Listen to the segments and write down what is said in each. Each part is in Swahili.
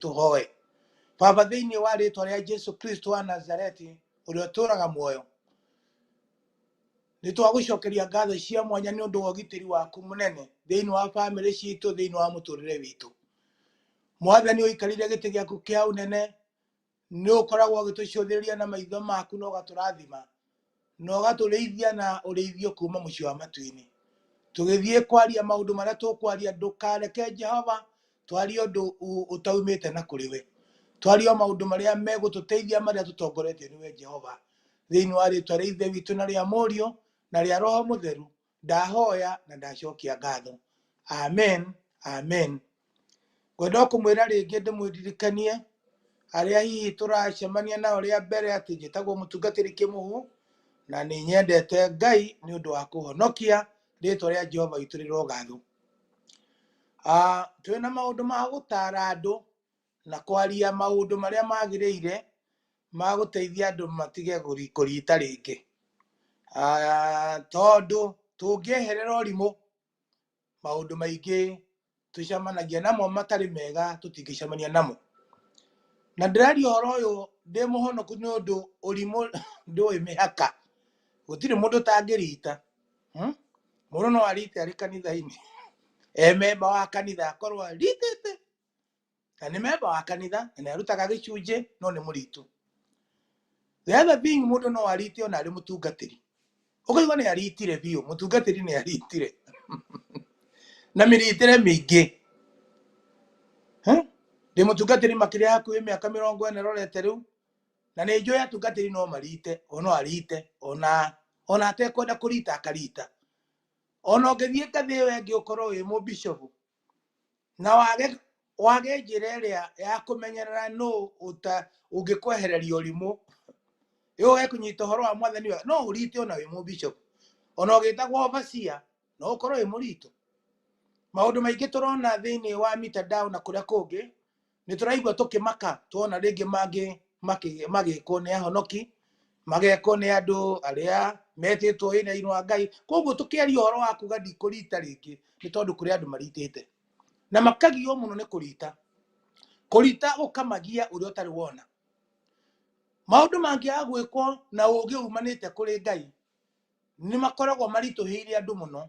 tuhoe. Baba thĩinĩ wa rĩĩtwa rĩa Jesu Kristo wa Nazareti ũrĩa ũtũũraga muoyo, nĩ twagũcokeria ngatho cia mwanya nĩ ũndũ wa ũgitĩri waku mũnene thĩinĩ wa bamĩrĩ citũ, thĩinĩ wa mũtũrĩre witũ. Mwathani ũikarĩire gĩtĩ gĩaku kĩa ũnene, nĩ ũkoragwo ũgĩtũcũthĩrĩria na maitho maku na ũgatũrathima na ũgatũrĩithia na ũrĩithio kuma mũciĩ wa matu-inĩ. Tũgĩthiĩ kwaria maũndũ marĩa tũkwaria, ndũkareke Jehova twarie ũndũ ũtaumĩte na kũrĩ we. Twarie maũndũ marĩa megũtũteithia, marĩa tũtongoretio nĩwe Jehova. Thĩinĩ wa rĩĩtwa rĩa Ithe witũ na rĩa Mũriũ na rĩa Roho Mũtheru ndahoya na ndacokia ngatho. Amen, amen. Ngwenda kũmwĩra rĩngĩ ndĩmũririkanie arĩa hihi tũracemania nao rĩa mbere atĩ njĩtagwo mũtungatĩri Kĩmũhu, na nĩ nyendete Ngai nĩ ũndũ wa kũhonokia. Rĩĩtwa rĩa Jehova witũ rĩrogatho. Twĩna maũndũ ma gũtaara andũ na kwaria maũndũ marĩa magĩrĩire ma gũteithia andũ matige kũrita rĩngĩ. Tondũ tũngĩeherera ũrimũ, maũndũ maingĩ tũcemanagia namo matarĩ mega tũtingĩcemania namo. Na ndĩraria ũhoro ũyũ ndĩ mũhonoku nĩ ũndũ ũrimũ ndũĩ mĩhaka. Gũtirĩ mũndũ ũtangĩrita. Mũndũ no arite arĩ kanitha-inĩ, memba wa kanitha akorwo aritĩte, na nĩ memba wa kanitha na nĩ arutaga gĩcunjĩ, no nĩ mũritũ. The other thing, mũndũ no arite ona arĩ mũtungatĩri, ũkaigua nĩ aritire biũ, mũtungatĩri nĩ aritire na mĩritĩre mĩingĩ. Ndĩ mũtungatĩri makĩria hakuhĩ mĩaka 40 rorete rĩu, na nĩ njũĩ atungatĩri no marite, ono arite, ona atekwenda kũrita akarita. Ona ũngĩthiĩ ngathĩ ĩyo ĩngĩ ũkorwo wĩ mũbishopu na wage njĩra ĩrĩa ya kũmenyerera nũ ũngĩkwehereria ũrimũ, ũge kũnyita ũhoro wa Mwathani, no ũrite ona wĩ mũbishopu. Ona ũgĩtagwo overseer no ũkorwo wĩ mũritũ. Maũndũ maingĩ tũrona thĩinĩ wa mitandao na kũrĩa kũngĩ, nĩ tũraigua tũkĩmaka tuona rĩngĩ magĩkwo nĩ ahonoki, magekwo nĩ andũ arĩa metĩtwo wĩra-inĩ wa Ngai. Koguo tũkĩaria ũhoro wa kuga ndikũrita rĩngĩ, nĩ tondũ kũrĩ andũ maritĩte na makagio mũno nĩ kũrita. Kũrita ũkamagia ũrĩa ũtarĩ wona. Maũndũ mangĩaga gwĩkwo na ũũgĩ umanĩte kũrĩ Ngai nĩ makoragwo maritũhĩire andũ mũno,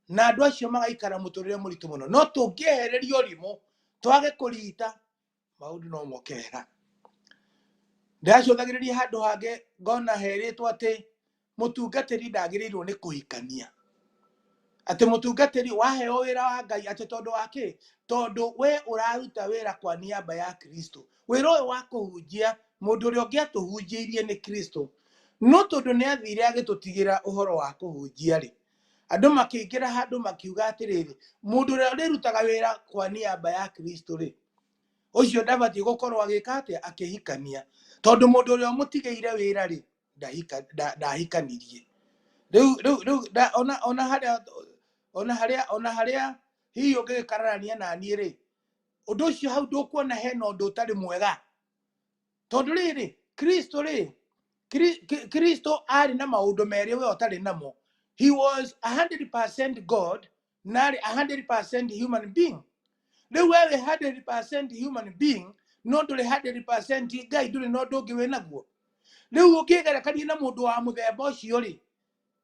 na andũ acio magaikara mũtũrĩre mũritũ mũno. No tũngĩehereria ũrimũ, twage kũrita, maũndũ no moke wega. Ndĩracũthagĩrĩria handũ hangĩ ngona herĩtwo atĩ mũtungatĩri ndagĩrĩirwo nĩ kũhikania. Atĩ mũtungatĩri waheo wĩra wa Ngai, atĩ tondũ wa kĩ? Tondũ we ũraruta wĩra kwa niaba ya Kristo. Wĩra ũyũ wa kũhunjia, mũndũ ũrĩa ũngĩatũhunjĩirie nĩ Kristo, no tondũ nĩ athire agĩtũtigĩra ũhoro wa kũhunjia rĩ, andũ makĩingĩra handũ makiuga atĩrĩrĩ, mũndũ ũrĩa ũrĩrutaga wĩra kwa niaba ya Kristo rĩ, ũcio ndabatiĩ gũkorwo agĩka atĩa? Akĩhikania. Tondũ mũndũ ũrĩa ũmũtigĩire wĩra rĩ, ndahikanirie. Rĩu ona harĩa hihi ũngĩgĩkararania na niĩ rĩ, ũndũ ũcio hau ndũkuona hena ũndũ ũtarĩ mwega. Tondũ rĩrĩ, Kristo arĩ na maũndũ merĩ we ũtarĩ namo. He was 100% God na 100% human being. Rĩu we 100% human being no ndũrĩ 100% Ngai, ndũrĩ na ũndũ ũngĩ wĩ naguo. Rĩu ũngĩgerekania na mũndũ wa mũthemba ũcio rĩ,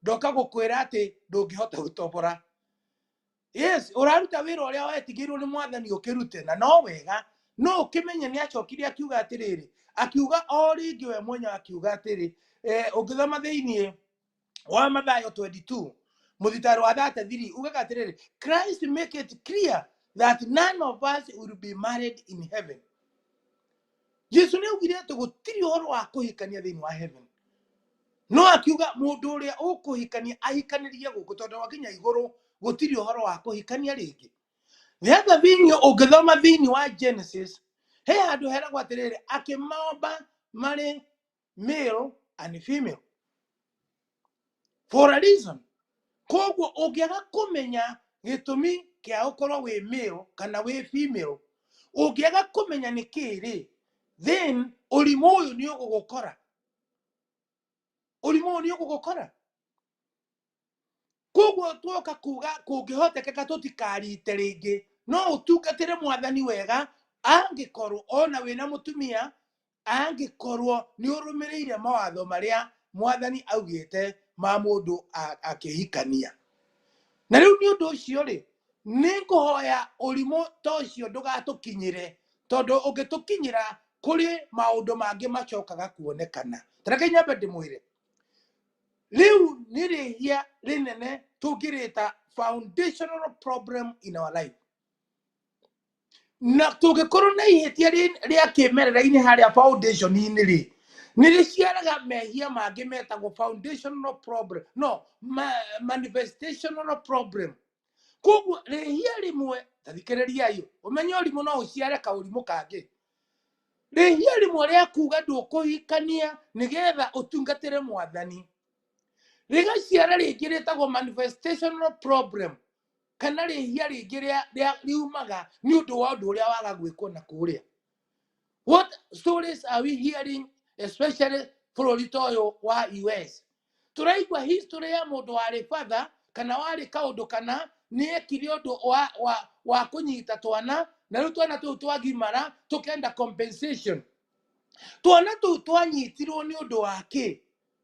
ndoka gũkwĩra atĩ ndũngĩhota gũtobora. Yes, ũraruta wĩra ũrĩa wetigĩirwo nĩ Mwathani ũkĩrute, na no wega, no ũkĩmenye nĩ acokire akiuga atĩrĩrĩ, akiuga o rĩngĩ we mwenyewe akiuga atĩrĩ, ũngĩthoma thĩinĩ wa Mathayo 22 mũthitari wa 33 ugaga atĩrĩrĩ, Christ make it clear that none of us will be married in heaven. Jesu nĩ augire atĩ gũtirĩ ũhoro wa kũhikania thĩinĩ wa heaven. No akiuga mũndũ ũrĩa ũkũhikania ahikanĩrie gũkũ, tondũ wakinya igũrũ gũtirĩ ũhoro wa kũhikania rĩngĩ. The other thing, ũngĩthoma thĩinĩ wa Genesis, he handũ heragwo atĩrĩrĩ, akĩmaomba marĩ male and female for a reason. Koguo ũngĩaga kũmenya gĩtũmi kĩa ũkorwo wĩ male kana wĩ female, ũngĩaga kũmenya nĩ kĩrĩ, then ũrimũ ũyũ nĩ ũgũgũkora. Ũrimũ ũyũ nĩ ũgũgũkora. Koguo tuoka kuga kũngĩhotekeka tũtikarite rĩngĩ, no ũtungatĩre Mwathani wega, angikorwo ona wina mutumia angikorwo ni urumireire mawatho maria mwathani augite ma mundu akihikania. Na riu ni undu ucio ri ninguhoya urimo tocio ndugatukinyire tondu ungitukinyira kuri maundu mangi macokaga kuonekana. Tareke nyambe ndimwire riu ni rihia rinene tungirita foundational problem in our life. Na tungikorwo na ihitia ria kimerera-ini haria foundation-ini ri ni riciaraga mehia mangi metagwo foundational problem no manifestational problem. Koguo rihia rimwe tathikiririai umenye urimu no uciare kaurimu kangi. Rihia rimwe ria kuga ndukuhikania nigetha utungatire mwathani rigaciara ringi ritagwo manifestational problem kana rihia ringi ria riumaga ni undu wa undu uria waga gwikwo na kuria. What stories are we hearing, especially bũrũri ta ũyũ wa US? Tũraigua history ya mũndũ warĩ father kana warĩ kaũndũ kana nĩ ekire ũndũ wa kũnyita twana na rĩu twana tũu twagimara tũkenda compensation. Twana tũu twanyitirwo nĩ ũndũ wa kĩ?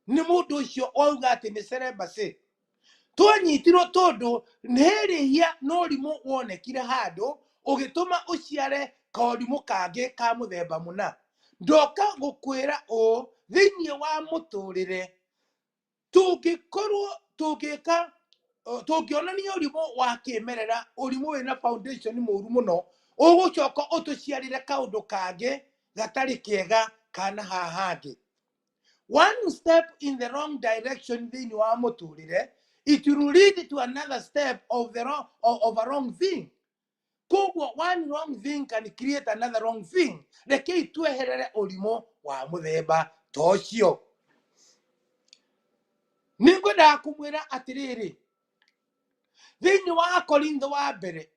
Nĩ mũndũ ũcio wauga atĩ nĩ celibacy. Twanyitirwo tondu nĩrĩhia no ũrimũ wonekire handũ ũgĩtũma ũciare kaũrimũ kangi ka mũthemba mũna. Ndoka gũkwĩra ũũ thĩinĩ wa mũtũrĩre tũngĩkorwo tũngĩonania ũrimũ wa kĩmerera ũrimũ wĩna foundation mũru mũno ũgũcoka ũtũciarĩre kaũndũ kangi gatarĩ kĩega kana haha hangĩ. One step in the wrong direction thĩinĩ wa mũtũrĩre, it will lead to another step of a wrong thing. Koguo one wrong thing can create another wrong thing. Rekei tweherere ũrimũ wa mũthemba ta ũcio. Nĩngwendaga kũmwĩra atĩrĩrĩ, thĩinĩ wa Korintho wa mbere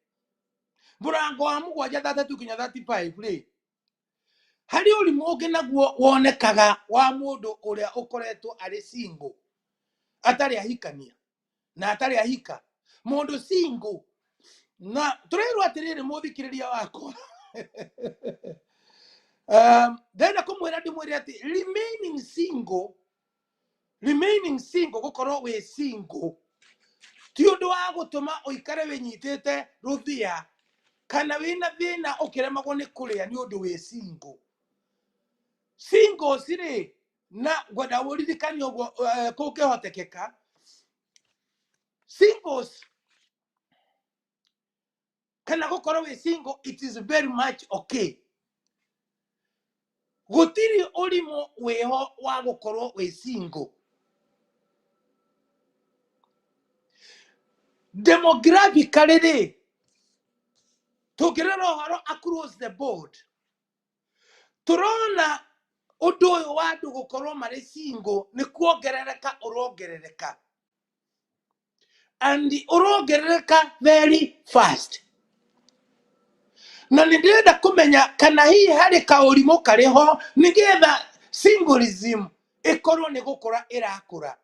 mũrango wa 7:33-35 rĩ, harĩ ũrimũ ũngĩ naguo wonekaga wa mũndũ ũrĩa ũkoretwo arĩ single atarĩ ahikania na atarĩ ahika. Mũndũ single na tũrerwo atĩrĩrĩ mũthikĩrĩria wakwa ndĩrenda kũmwĩra ndĩmwĩre atĩ remaining single gũkorwo wĩ single ti ũndũ wa gũtũma ũikare wĩnyitĩte rũthia kana wĩna thĩna ũkĩremagwo nĩ kũrĩa nĩ ũndũ wĩ single. Singles rĩ na ngwenda ũririkanie ũguo kũngĩhotekeka singles kana gũkorwo wĩ single, it is very much okay. Gũtirĩ ũrimũ wĩho wa gũkorwo wĩ single. Demographically rĩ tũngĩrora ũhoro across the board tũrona ũndũ ũyũ wa andũ gũkorwo marĩ single nĩ kuongerereka ũrongerereka and ũrongerereka very fast. Na nĩ ndĩrenda kũmenya kana hihi harĩ kaũrimũ karĩho nĩgetha singleism ĩkorwo nĩ gũkũra ĩrakũra.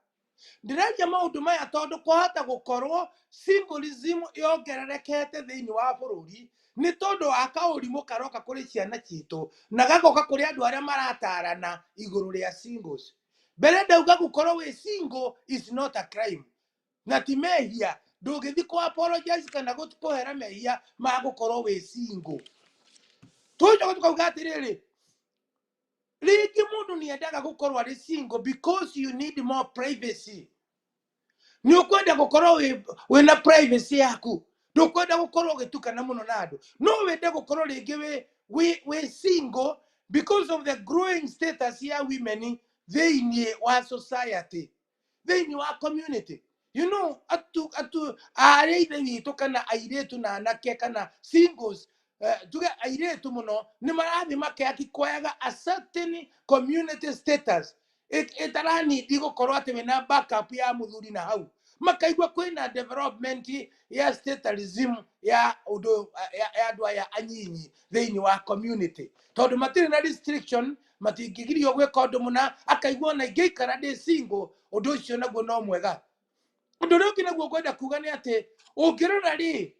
Ndĩrenda maũndũ maya tondũ kwahota gũkorwo singleism yongererekete thĩinĩ wa bũrũri nĩ tondũ wa kaũrimũ karoka kũrĩ ciana citũ na gagoka kũrĩ andũ arĩa maratarana igũrũ rĩa singles. Mbere ndauga gũkorwo wĩ single is not a crime na ti mehia. Ndũngĩthi kũ apologize kana kũhera mehia ma gũkorwo wĩ single. Tũcoka tũkauga atĩrĩrĩ, rĩngĩ mũndũ nĩendaga gũkorwo arĩ single because you need more privacy. Nĩ ũkwenda gũkorwo wĩna privacy yaku, ndũkwenda gũkorwo ũgĩtukana mũno na andũ, no wende gũkorwo rĩngĩ wĩ single because of the growing status ya women thĩinĩ wa society, thĩinĩ wa community. You know, arĩa ithe witũ kana airĩtu na anake kana singles tuge airĩtu mũno nĩ marathi makĩakikwayaga a certain community status ĩtaranindi gũkorwo atĩ wĩna backup ya mũthuri na hau makaigua kwĩna development ya staturism ya andũ aya anyinyi thĩinĩ wa community tondũ matirĩ na restriction matingĩgirio gwĩka ũndũ mũna akaigua ona ingĩikara ndĩ single ũndũ ũcio naguo no mwega. Ũndũ ũrĩa ũngĩ naguo ngwenda kuga nĩ atĩ ũngĩrora rĩ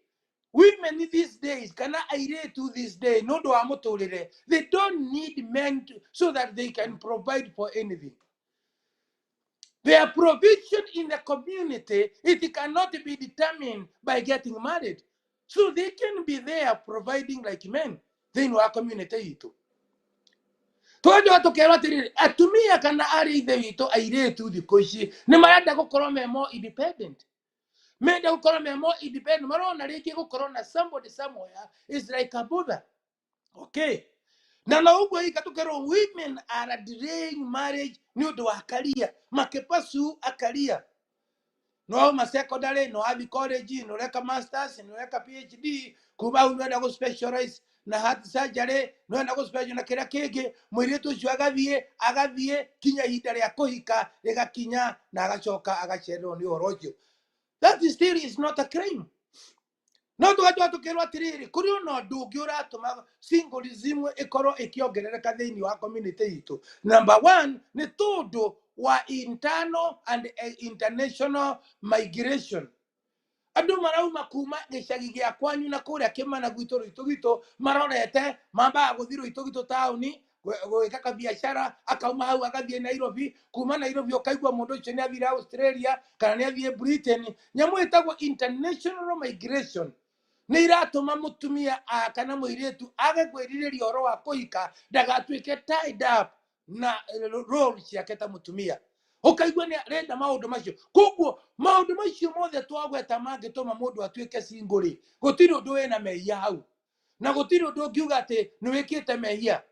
Women these days, kana aire to this day, no do amotolere. They don't need men so that they can provide for anything. Their provision in the community, it cannot be determined by getting married. So they can be there providing like men. They know our community ito. Tojo atokero atiri atumia kana ari ithe wito aire tu dikoshi ni marenda gukorwo me more independent. Menda gukorwo me more independent. Marona riki gukorwo na somebody somewhere is like a Buddha. Okay. Na uguo ikatukero women are delaying marriage ni undu wa career. Makepasu a career. No ma secondary, no abi college, no reka masters, no reka PhD, kuba unwenda go specialize na heart surgery, no enda go specialize na kira kege, mwiritu ucio agathie kinya ihinda ria kuhika rigakinya na agacoka agacererwo ni uhoro ucio. That still is not a crime. No tugatua tukirwo atiriri kuri ona ndu ungi uratuma singleism ikorwo ikiongerereka thiini wa community itu. Number one ni tundu wa internal and international migration. Andu marauma kuma gicagi gia kwanyu na kuria kimana gwito marorete mamba guthiro itogito tauni gwika ka biashara akauma hau agathie Nairobi, kuma Nairobi ukaigwa mundu ucio ni athire Australia kana ni athie Britain. Nyamu itagwo international migration ni iratuma mutumia kana muiritu age kwiririria oro wa kuhika ndagatuike tied up na role ciake ta mutumia. Ukaigwa ni renda maundu macio. Koguo maundu macio mothe twagweta mangituma mundu atuike single, gutiri undu wina mehia hau na gutiri undu ungiuga ati ni wikite mehia.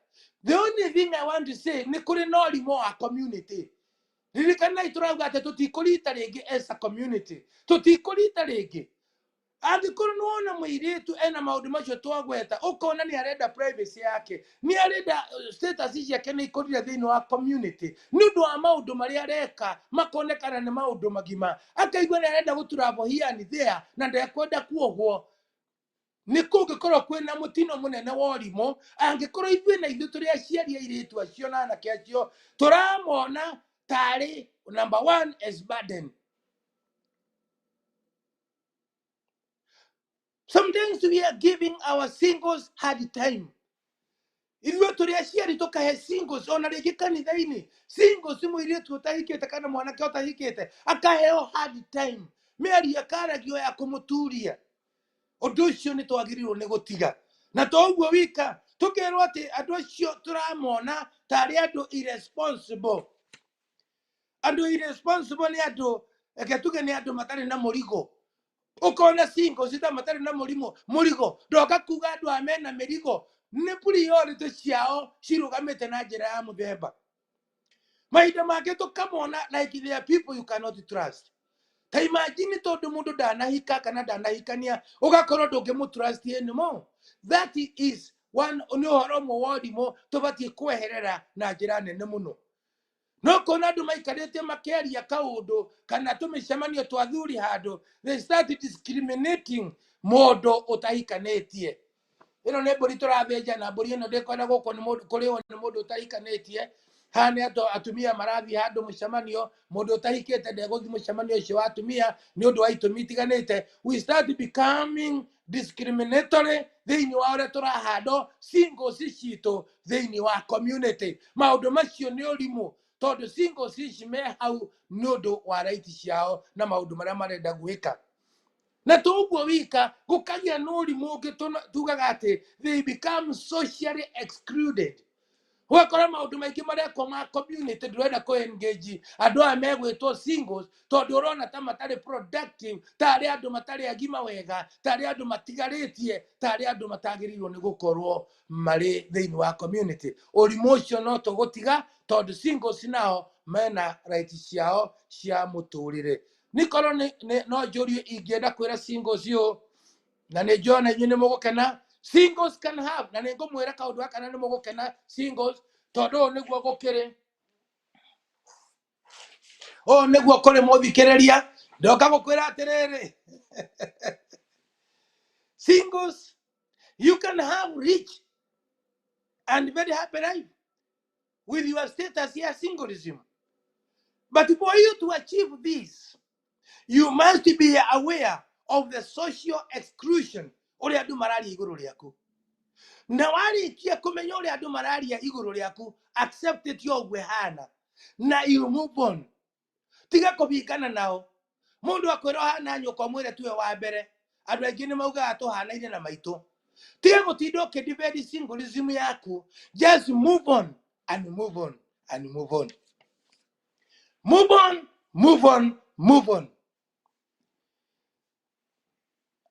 The only thing I want to say ni kuri no limo a community. Ririkana iturauga ati tutikurita ringi as a community, tutikurita ringi. Angĩkorwo nĩwona mũirĩtu ena maũndũ macio twagweta ũkona nĩ arenda privacy yake, nĩ arenda status ciake nĩ ikorire thĩinĩ wa community nĩ ũndũ wa maũndũ marĩa areka makonekana nĩ maũndũ magima, akaigua nĩ arenda gũturabo here and there na ndekwenda kuohwo, nĩ kũngĩkorwo kwĩna mũtino mũnene wa ũrimũ. Angĩkorwo ithuĩ na ithuĩ tũrĩ aciari a airĩtu acio na anake acio tũramona tarĩ number one as burden. Sometimes we are giving our singles hard time. Ithuĩ tũrĩ aciari tũkahe singles ona rĩngĩ kanitha-inĩ, singles mũirĩtu ũtahikĩte kana mwanake ũtahikĩte akaheo hard time, mĩario ĩkaragio ya kũmũturia. Ũndũ ũcio nĩ twagĩrĩirwo nĩ gũtiga. Na to ũguo wika tũkerwo atĩ andũ acio tũramona tarĩ andũ irresponsible. Andũ irresponsible nĩ andũ, reke tuge nĩ andũ matarĩ na mũrigo. Ukona singles ita matarĩ na mũrigo ndoka kuga andũ a mena mĩrigo nĩ priority ciao cirugamĩte na njĩra ya mũthemba. Mahinda mangĩ tũkamona like there are people you cannot trust. Ta imagine tondu mundu ndanahika kana ndanahikania ugakorwo ndũngĩmũtrust anymore. That is one nĩ ũhoro ũmwe wa ũrimũ tũbatiĩ kweherera na njĩra nene mũno. No kona andu maikarite makiaria kaundu kana tumicemanio twa thuri handu, they started discriminating mundu utahikanitie. Ino ne mburi turabenja na mburi ino ndikwenda guko ni mundu kuriwa ni mundu utahikanitie. Hani atumia marathi handu mucemanio mundu utahikite ndeguthi mucemanio ucio wa atumia ni undu wa itumi itiganite. We start becoming discriminatory thiini wa uria turahando singles citu thiini wa community. Maundu macio ni ũrimũ tondu singles ici me hau nĩ ũndũ wa right ciao na maundu maria marenda gwika. Na to ũguo wika gũkagĩa na ũrimũ ũngĩ tugaga atĩ they become socially excluded. Wakora maundu maingi mareko ma community ndurenda ko engage andu a megwitwo singles tondu urona ta matari productive, tari andu matari agima wega, tari andu matigaritie, tari andu matagirirwo ni gukorwo mari thiini wa community. Urimu ucio no tugutiga tondu singles nao mena right ciao cia muturire. Nikoro no njũrie ingienda kwira singles yo na nĩ njona inyuĩ nĩ mũgũkena. Singles can have na nĩ ngũmwĩra kaũndũ gaka na nĩ mũgũkena singles tondu ũũ nĩguo gũkĩrĩ. Ũũ nĩguo kũrĩ mũthikĩrĩria, ndoka gũkwĩra atĩrĩrĩ. Singles, you can have rich and very happy life with your status here singleism. But for you to achieve this, you must be aware of the social exclusion uri andu mararia iguru riaku na warikia kumenya uri andu mararia iguru riaku accept it yogwe hana na you move on tiga kubikana nao mundu akwira hana nyoko mwire tuwe wa mbere andu aingi ni mauga atuhanaine na maitu tiga gutindo kidivedi singlism yaku just move on and move on and move on move on move on move on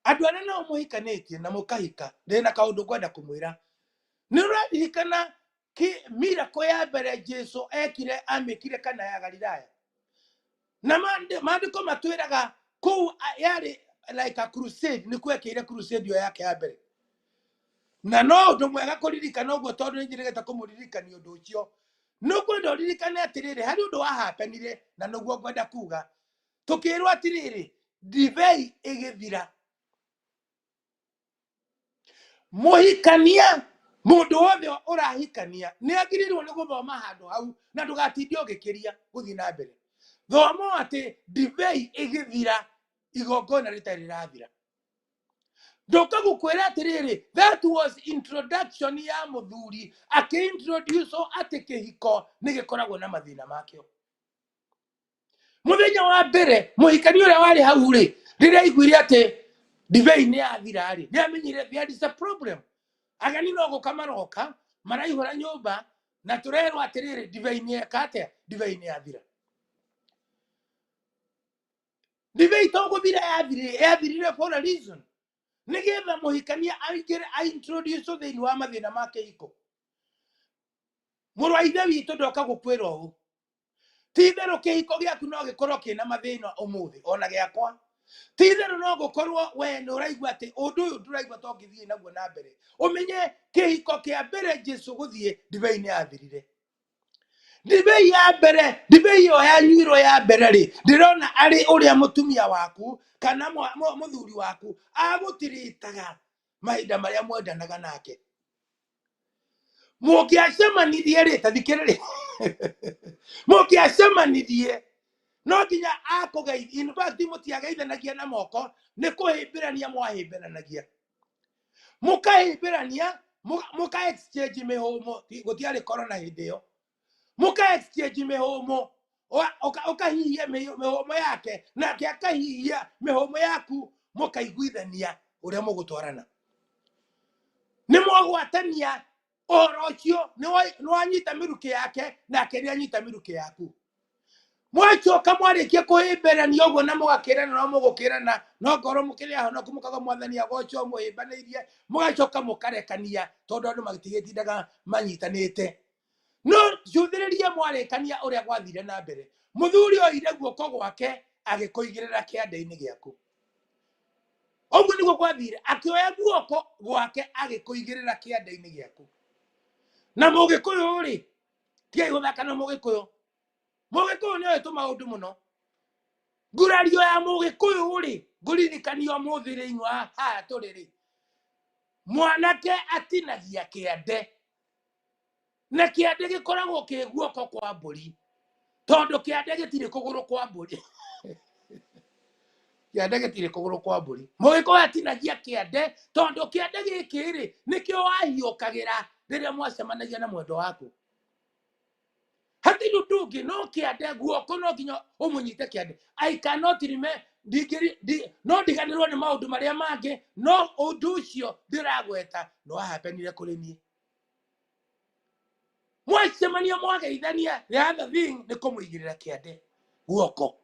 andu arĩa nao mũhikanĩtie na mũkahika ndĩna kaũndũ ngwenda kũmwĩra nĩ ũraririkana miracle ya mbere Jesu ekire amĩkire kana ya Galilaya na maandĩko matwĩraga kũu yarĩ like a crusade nĩ kwekĩire crusade yo yake ya mbere na no ũndũ mwega kũririkana ũguo tondũ nĩnjĩrĩgĩte kũmũririkania ũndũ ũcio nĩũkwenda ũririkane atĩrĩrĩ harĩ ũndũ wahapenire na nĩguo ngwenda kuga tũkĩrwo atĩrĩrĩ ndibei ĩgĩthira mũhikania mundu wothe urahikania ni agirirwo ni guthoma handu hau na ndugatinde ũgĩkĩria gũthiĩ na mbere thoma atĩ ndibei ĩgĩthira igongona rĩtarĩ rĩrathira ndoka gũkwĩra atĩrĩrĩ that was introduction ya mũthuri akĩintroduce atĩ kĩhiko nĩ gĩkoragwo na mathĩna makĩo mũthenya wa mbere mũhikani ũrĩa warĩ hau rĩ rĩrĩa aiguire atĩ ndibei nĩ yathira rĩ nĩ amenyire there is a problem agani no gũka maroka maraihũra nyũmba na tũrerwo atĩrĩrĩ ndibei nĩ eka atĩa ndibei nĩ yathira ndibei to gũthira yathirire for a reason nĩgetha mũhikania aingĩre aintroduce thĩinĩ wa mathĩna ma kĩhiko mũrũ wa ithe witũ ndoka gũkwĩra ũũ ti itherũ kĩhiko gĩaku no gĩkorwo kĩna mathĩna ũmũthĩ ona gĩakwa ti itherũ no gũkorwo we nĩ ũraigua atĩ ũndũ ũyũ ndũraigua to ngĩthiĩ naguo na mbere ũmenye kĩhiko kĩa mbere Jesu gũthiĩ ndibei nĩ yathirire ndibei ya mbere ndibei ĩyo yanyuirwo ya mbere rĩ ndĩrona arĩ ũrĩa mũtumia waku kana mũthuri waku agũtirĩtaga mahinda marĩa mwendanaga nake mũngĩacemanirie rĩ ta thikĩrĩria mũngĩacemanirie no nginya akũgeithia in fact mũtiageithanagia na moko nĩ kũhĩmbĩrania mwahĩmbĩranagia mũkahĩmbĩrania mũka exchange mĩhũmũ gũtiarĩ corona hĩndĩ ĩyo mũka exchange mĩhũmũ ũkahihia mĩhũmũ yake nake akahihia mĩhũmũ yaku mũkaiguithania ũrĩa mũgũtwarana nĩ mwagwatania ũhoro ũcio nĩ wanyita mĩrukĩ yake nake nĩ anyita mĩrukĩ yaku mwacoka mwarĩkia kũhĩmbĩrania ũguo na mũgakĩrana no mũgũkĩrana no ngoro mũkĩrĩ ahonoku mũkaga mwathani agocwo mũhĩmbanĩirie mũgacoka mũkarekania tondũ andũ matigĩtindaga manyitanĩte no cũthĩrĩria mwarĩkania ũrĩa gwathire na mbere mũthuri oire guoko gwake agĩkũigĩrĩra kĩande-inĩ gĩaku ũguo nĩguo gwathire akĩoya guoko gwake agĩkũigĩrĩra kĩande-inĩ gĩaku na mũgĩkũyũ rĩ tigai gũthaka na mũgĩkũyũ nĩ oĩ tũmaũndũ mũno ngurario ya mũgĩkũyũ rĩ ngũririkanio mũthĩ thĩinĩ wa haha tũrĩ rĩ mwanake atinagia kĩande na kĩande gĩkoragwo kĩ guoko kwa mbũri tondũ kĩande gĩtirĩ kũgũrũ kwa mbũri kĩande gĩtirĩ kũgũrũ kwa mbũri mũgĩkũyũ atinagia kĩande tondũ kĩande gĩkĩ rĩ nĩkĩo wahiũkagĩra rĩrĩa mwacemanagia na mwendo waku hatirĩ ũndũ ũngĩ no kĩande guoko no nginya ũmũnyite kĩande I cannot remember no ndiganĩrwo nĩ maũndũ marĩa mangĩ no ũndũ ũcio ndĩragweta nĩ wahapenire kũrĩ niĩ mwacemania mwageithania the other thing nĩ kũmũigĩrĩra kĩande guoko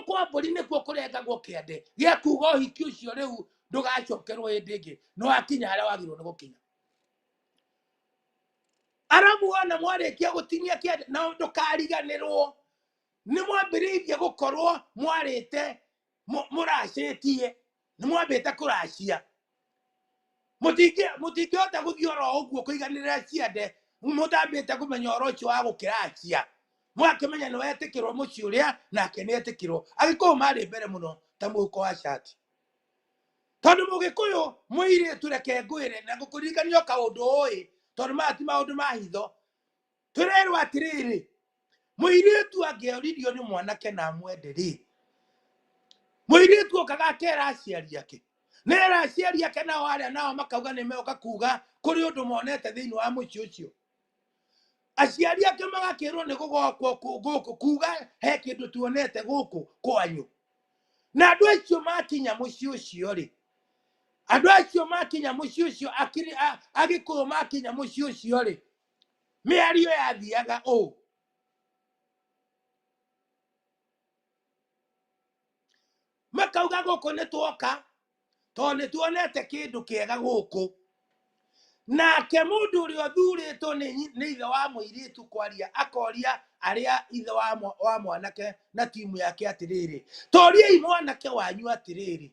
kwa mbũri nĩkuo kũrengagwo kĩande gĩa kuga ũhiki ũcio rĩu ndũgacokerwo hĩndĩ ĩngĩ nĩ wakinya harĩa wagĩrĩirwo nĩ gũkinya arabu ona mwarĩkia gũtinia kĩande na ndũkariganĩrwo nĩ mwambĩrĩirie gũkorwo mwarĩte mũracĩtie nĩ mwambĩte kũracia mũtingĩhota gũthiĩ oro ũguo kũiganĩrĩra ciande mũtambĩte kũmenya ũhoro ũcio wa gũkĩracia mwakĩmenya nĩ wetĩkĩrwo mũciĩ ũrĩa nake nĩ etĩkĩrwo agĩkũyũ marĩ mbere mũno ta mũhuko wa cati tondũ mũgĩkũyũ mũirĩtu reke ngwĩre na ngũkũririkania kaũndũ ũĩ tondũ maya ti maũndũ ma hitho tũrerwo atĩrĩrĩ mũirĩtu angĩoririo nĩ mwanake na amwende rĩ mũirĩtu okaga akera aciari ake nera aciari ake nao arĩa nao makauga nĩ meoka kuga kũrĩ ũndũ monete thĩinĩ wa mũciĩ ũcio. Aciari ake magakĩrwo nĩ gũgokwo gũkũ kuga he kĩndũ tuonete gũkũ kwanyu. Na andũ acio makinya mũciĩ ũcio rĩ, andũ acio makinya mũciĩ ũcio Agĩkũyũ makinya mũciĩ ũcio rĩ, mĩario yathiaga ũũ: makauga gũkũ nĩ tuoka tondũ nĩ tuonete kĩndũ kĩega gũkũ. Nake mũndũ ũrĩa ũthurĩtwo nĩ ithe wa mũirĩtu kwaria akoria arĩa ithe wa mwanake na timu yake atĩrĩrĩ, toriai mwanake wanyu atĩrĩrĩ,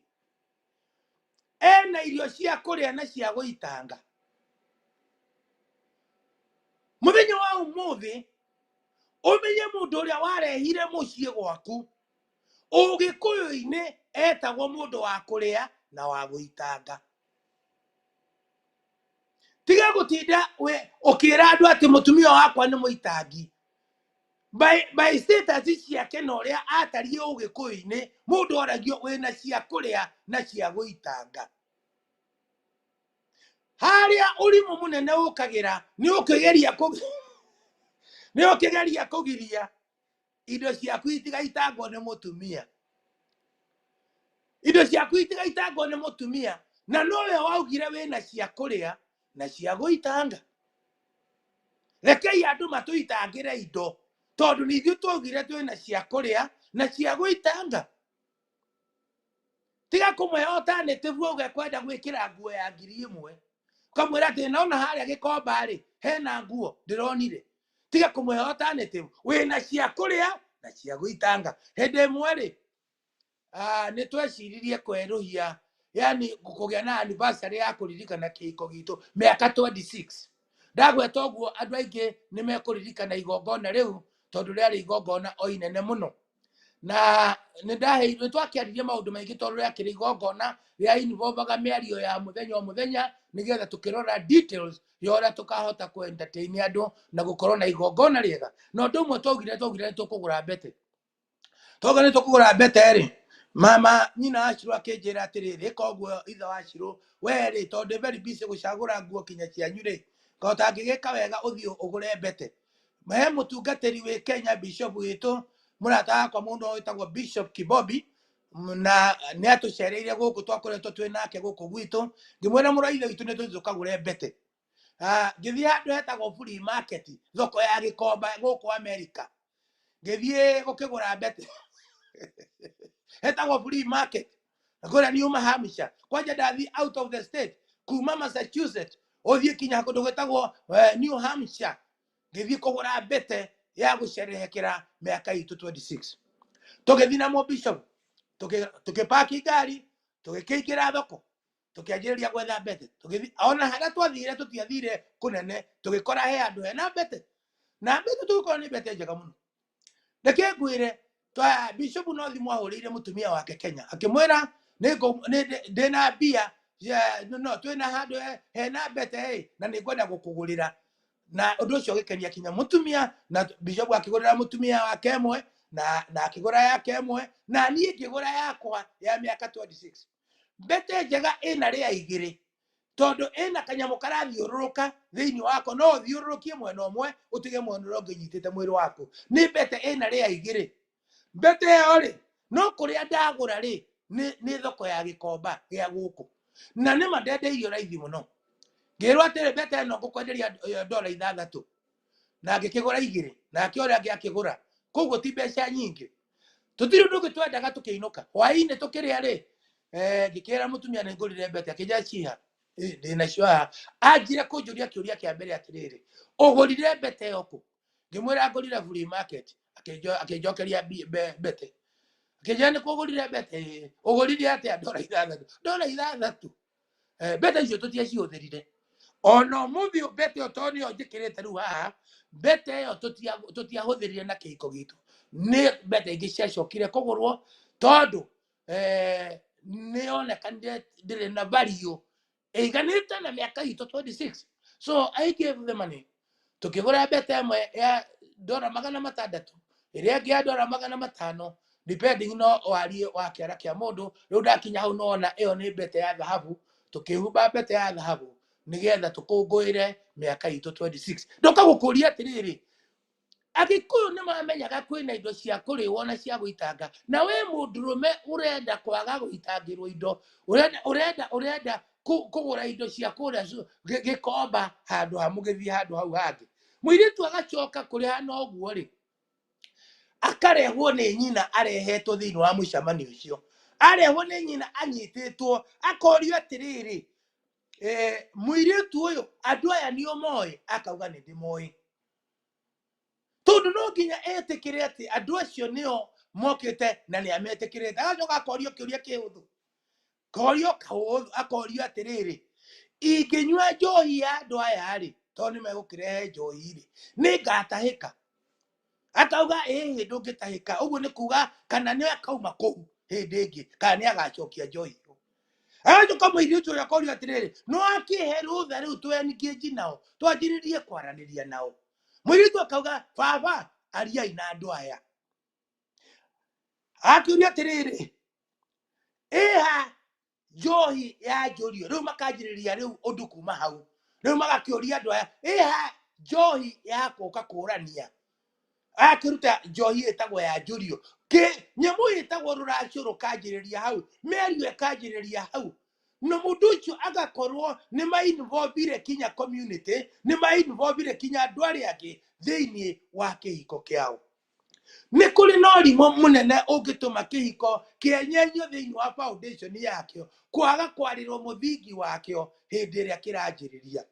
ena irio cia kũrĩa na cia gũitanga. Mũthenya wa ũmũthĩ ũmenye mũndũ ũrĩa warehire mũciĩ gwaku Ũgĩkũyũ-inĩ etagwo mũndũ wa kũrĩa na wa gũitanga. Tiga gũtinda ũkĩra andũ atĩ mũtumia wakwa nĩ mũitangi. By status ciake na ũrĩa atariĩ Ũgĩkũyũ-inĩ, mũndũ oragio wĩna cia kũrĩa na cia gũitanga. Harĩa ũrimũ mũnene ũkagĩra nĩ ũkĩgeria kũgiria indo ciaku itigaitangwo nĩ mũtumia. Indo ciaku itigaitangwo nĩ mũtumia, na nowe waugire wĩna cia kũrĩa na cia gũitanga. Rekei andũ matũitangĩre indo tondũ nĩ ithuĩ twaugire twĩna cia kũrĩa na cia gũitanga. Tiga kũmwe alternative ũgekwenda gwĩkĩra nguo ya 1,000 kamwĩra atĩ naona harĩa Gĩkomba rĩ hena nguo ndĩronire. Tiga kũmwe alternative wĩna cia kũrĩa na cia gũitanga. Hĩndĩ ĩmwe rĩ nĩ tweciririe kwerũhia, yani kũgĩa na anniversary ya kũririkana kĩhiko gitũ mĩaka 26. Ndagweta ũguo andũ aingĩ nĩ mekũririkana igongona rĩu tondũ rĩarĩ igongona o inene mũno. Na nĩ twakĩaririe maũndũ maingĩ tondũ rĩakĩrĩ igongona rĩa involvaga mĩario ya mũthenya o mũthenya, nĩgetha tũkĩrora details ya ũrĩa tũkahota kũ entertain andũ na gũkorwo na igongona rĩega. Na ũndũ ũmwe twaugire nĩ tũkũgũra mbete. Twaugire nĩ tũkũgũra mbete rĩ, mama nyina wa Shirũ akĩnjĩra atĩrĩrĩ, ĩka ũguo ithe wa Shirũ, we rĩ tondũ very busy gũcagũra nguo kinya cianyu rĩ, kahota ngĩgĩka wega ũthiĩ ũgũre mbete. He mũtungatĩri wĩ Kenya bishop witũ mũrata wakwa mũndũ wĩtagwo Bishop Kibobi, na nĩ atũcereire gũkũ twakoretwo twĩ nake gũkũ gwitũ. Ngĩmwĩra mũrũ wa ithe witũ nĩ tũthiĩ tũkagũre mbete. Ngĩthiĩ handũ hetagwo Free Market, thoko ya Gĩkomba gũkũ America. Ngĩthiĩ gũkĩgũra mbete hetagwo Free Market kũrĩa New Hampshire. Kwanja ndathiĩ out of the state kuma Massachusetts ũthiĩ kinya kũndũ gwĩtagwo New Hampshire. Ngĩthiĩ kũgũra mbete ya gũcerehekera mĩaka itũ 26. Tũgĩthiĩ na mũbishop tũkĩpaki ngari tũgĩkĩingĩra thoko tũkĩanjĩrĩria gwetha mbete. Ona harĩa twathire tũtiathire kũnene, tũgĩkora he andũ hena mbete, na mbete tũgĩkorwo nĩ mbete njega mũno. Reke ngwĩre bishop no thimũ ahũrĩire mũtumia wake Kenya akĩmwĩra ndĩna mbia no twĩna handũ hena mbete na nĩngwenda gũkũgũrĩra. Na ũndũ ũcio ũgĩkenia kinya mũtumia, na bishop akĩgũrĩra mũtumia wake ĩmwe na akĩgũra yake ĩmwe, na niĩ ngĩgũra yakwa ya mĩaka 26. Mbete njega ĩna rĩa igĩrĩ tondũ ĩna kanyamũ karathiũrũrũka thĩinĩ wako, no ũthiũrũrũkie mwena ũmwe ũtige mwena ũrĩa ũngĩ nyitĩte mwĩrĩ waku. Nĩ mbete ĩna rĩa igĩrĩ. Mbete ĩyo rĩ no kũrĩa ndagũra rĩ nĩ thoko ya Gĩkomba gĩa gũkũ, na nĩ mandendeirio raithi mũno. Ngĩrwo atĩrĩ mbete ĩno ngũkwenderia $6 na ngĩkĩgũra 2 nake ũrĩa angĩ akĩgũra, koguo ti mbeca nyingĩ. Tũtirĩ ũndũ ũngĩ twendaga tũkĩinũka. Hwaĩ-inĩ tũkĩrĩa rĩ ngĩkĩra mũtumia nĩ ngũrire mbete, akĩnjĩra ciha ndĩnacio haha. Anjire kũnjũria kĩũria kĩa mbere atĩrĩrĩ, ũgũrire mbete ĩyo kũ? Ngĩmwĩra ngũrire Free Market. Akĩnjokeria mbete, akĩnjĩra nĩ kũgũrire mbete, ũgũrire atĩa? $6. Mbete icio tũtiacihũthĩrire. Ona ũmũthĩ mbete ĩyo tondũ nĩyo njĩkĩrĩte rĩu haha, mbete ĩyo tũtiahũthĩrire na kĩhiko gitũ. Nĩ mbete ingĩ ciacokire kũgũrwo tondũ nĩyonekanire ndĩrĩ na value ĩiganĩte na mĩaka itũ 26. So I gave the money. Tukĩgũra mbete ĩmwe ya $600, ĩrĩa ĩngĩ ya $500, depending no wari wa kiara kia mundu riu ndakinya hau no na iyo ni bete ya dhahabu tukihumba bete ya dhahabu nigetha tukunguire miaka itu 26 ndoka gukuria atiriri Agikuyu ni mamenyaga kwina indo cia kuriwo na cia guitanga na we mundurume urenda kwaga guitangirwo indo urenda kugura indo cia kuria gikomba handu hamugithii handu hau hangi muiritu agacoka kuri hana uguo ri akarehwo ni nyina arehetwo thiini wa mucamani ucio arehwo ni nyina anyititwo akorio atiriri muiritu uyu andu aya nio moi akauga ni ndimoi tondu no nginya etikire ati andu acio nio mokite na ni ametikirite agacoka akorio kiuria kihuthu korio kahuthu akorio atiriri inginyua njohi ya andu aya ri tondu ni megukirehe njohi ri ni ngatahika akauga ndungitahika uguo ni kuga kana ni akauma kuu hindi ingi kana ni agacokia njohi agacoka muiritu uria akorio atiriri no akihe rutha riu twenikie nao twanjiririe kwaraniria nao muiritu akauga baba ariai na andu aya akiuria atiriri iha njohi ya njurio riu makanjiriria riu undu kuma hau riu magakiuria andu aya iha njohi ya kuka kurania akiruta njohi itagwo ya njurio nyemu itagwo ruracio rukanjiriria hau merio ikanjiriria hau no mundu ucio agakorwo ni mainvolvire kinya community ni mainvolvire kinya andu aria angi thiini wa kihiko kiao ni kuri no rimo munene ungituma kihiko kienyenyio thiini wa foundation yakio kwaga kwarirwo muthingi wakio hindi iria kiranjiriria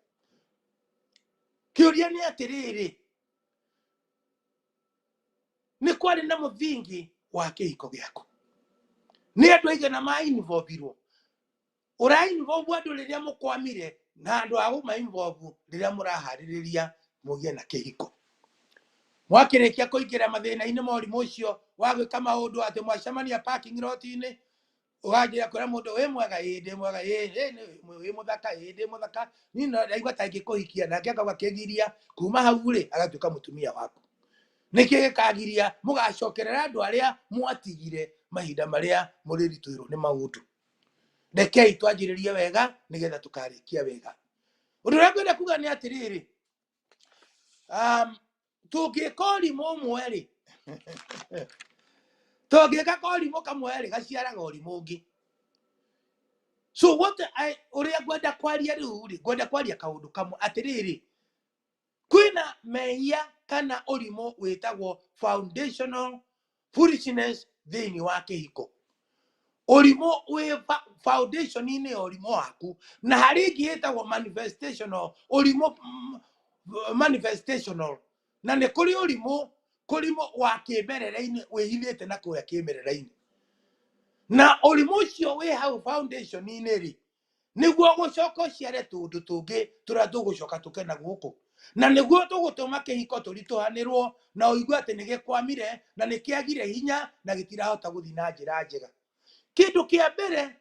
kiuria ni atiriri ni kwari na muthingi wa kihiko giako ni andu aigana mainvolvirwo urainvolve andu riria mukwamire na andu agu mainvolve riria murahaririria mugie na kihiko mwakirikia kuingira mathina-ini morimu ucio wa gwika maundu ati mwacemania parking lot-ini uganjira kwira mundu wi mwega ndi mwega wi muthaka ndi muthaka ni ndaigua ta ngikuhikia nake akauga kigiria kuma hau ri agatuika mutumia waku niki gikagiria mugacokerera andu aria mwatigire mahinda maria murirituirwo ni maundu rekei twanjiririe wega nigetha tukarikia wega undu uria ngwenda kuga ni atiriri tungika ũrimũ ũmwe rĩ tungika ũrimũ kamwe rĩ gaciaraga ũrimũ ũngĩ so uria ngwenda kwaria rĩu rĩ ngwenda kwaria kaũndũ kamwe atiriri kwina mehia kana ũrimũ witagwo foundational foolishness thiini wa kihiko ũrimũ wi foundation-ini ya ũrimũ waku na hari ingĩ ĩtagwo manifestational ũrimũ manifestational na ni kuri ũrimũ wa kimerera-ini wihithite na kuria kimerera-ini na ũrimũ ucio wi hau foundation-ini ri niguo gucoka uciare tundu tungi turia tugucoka tukena guku na niguo tugutuma kihiko turituhanirwo na uigue ati ni gikwamire na ni kiagire hinya na gitirahota guthii na njira njega kindu kia mbere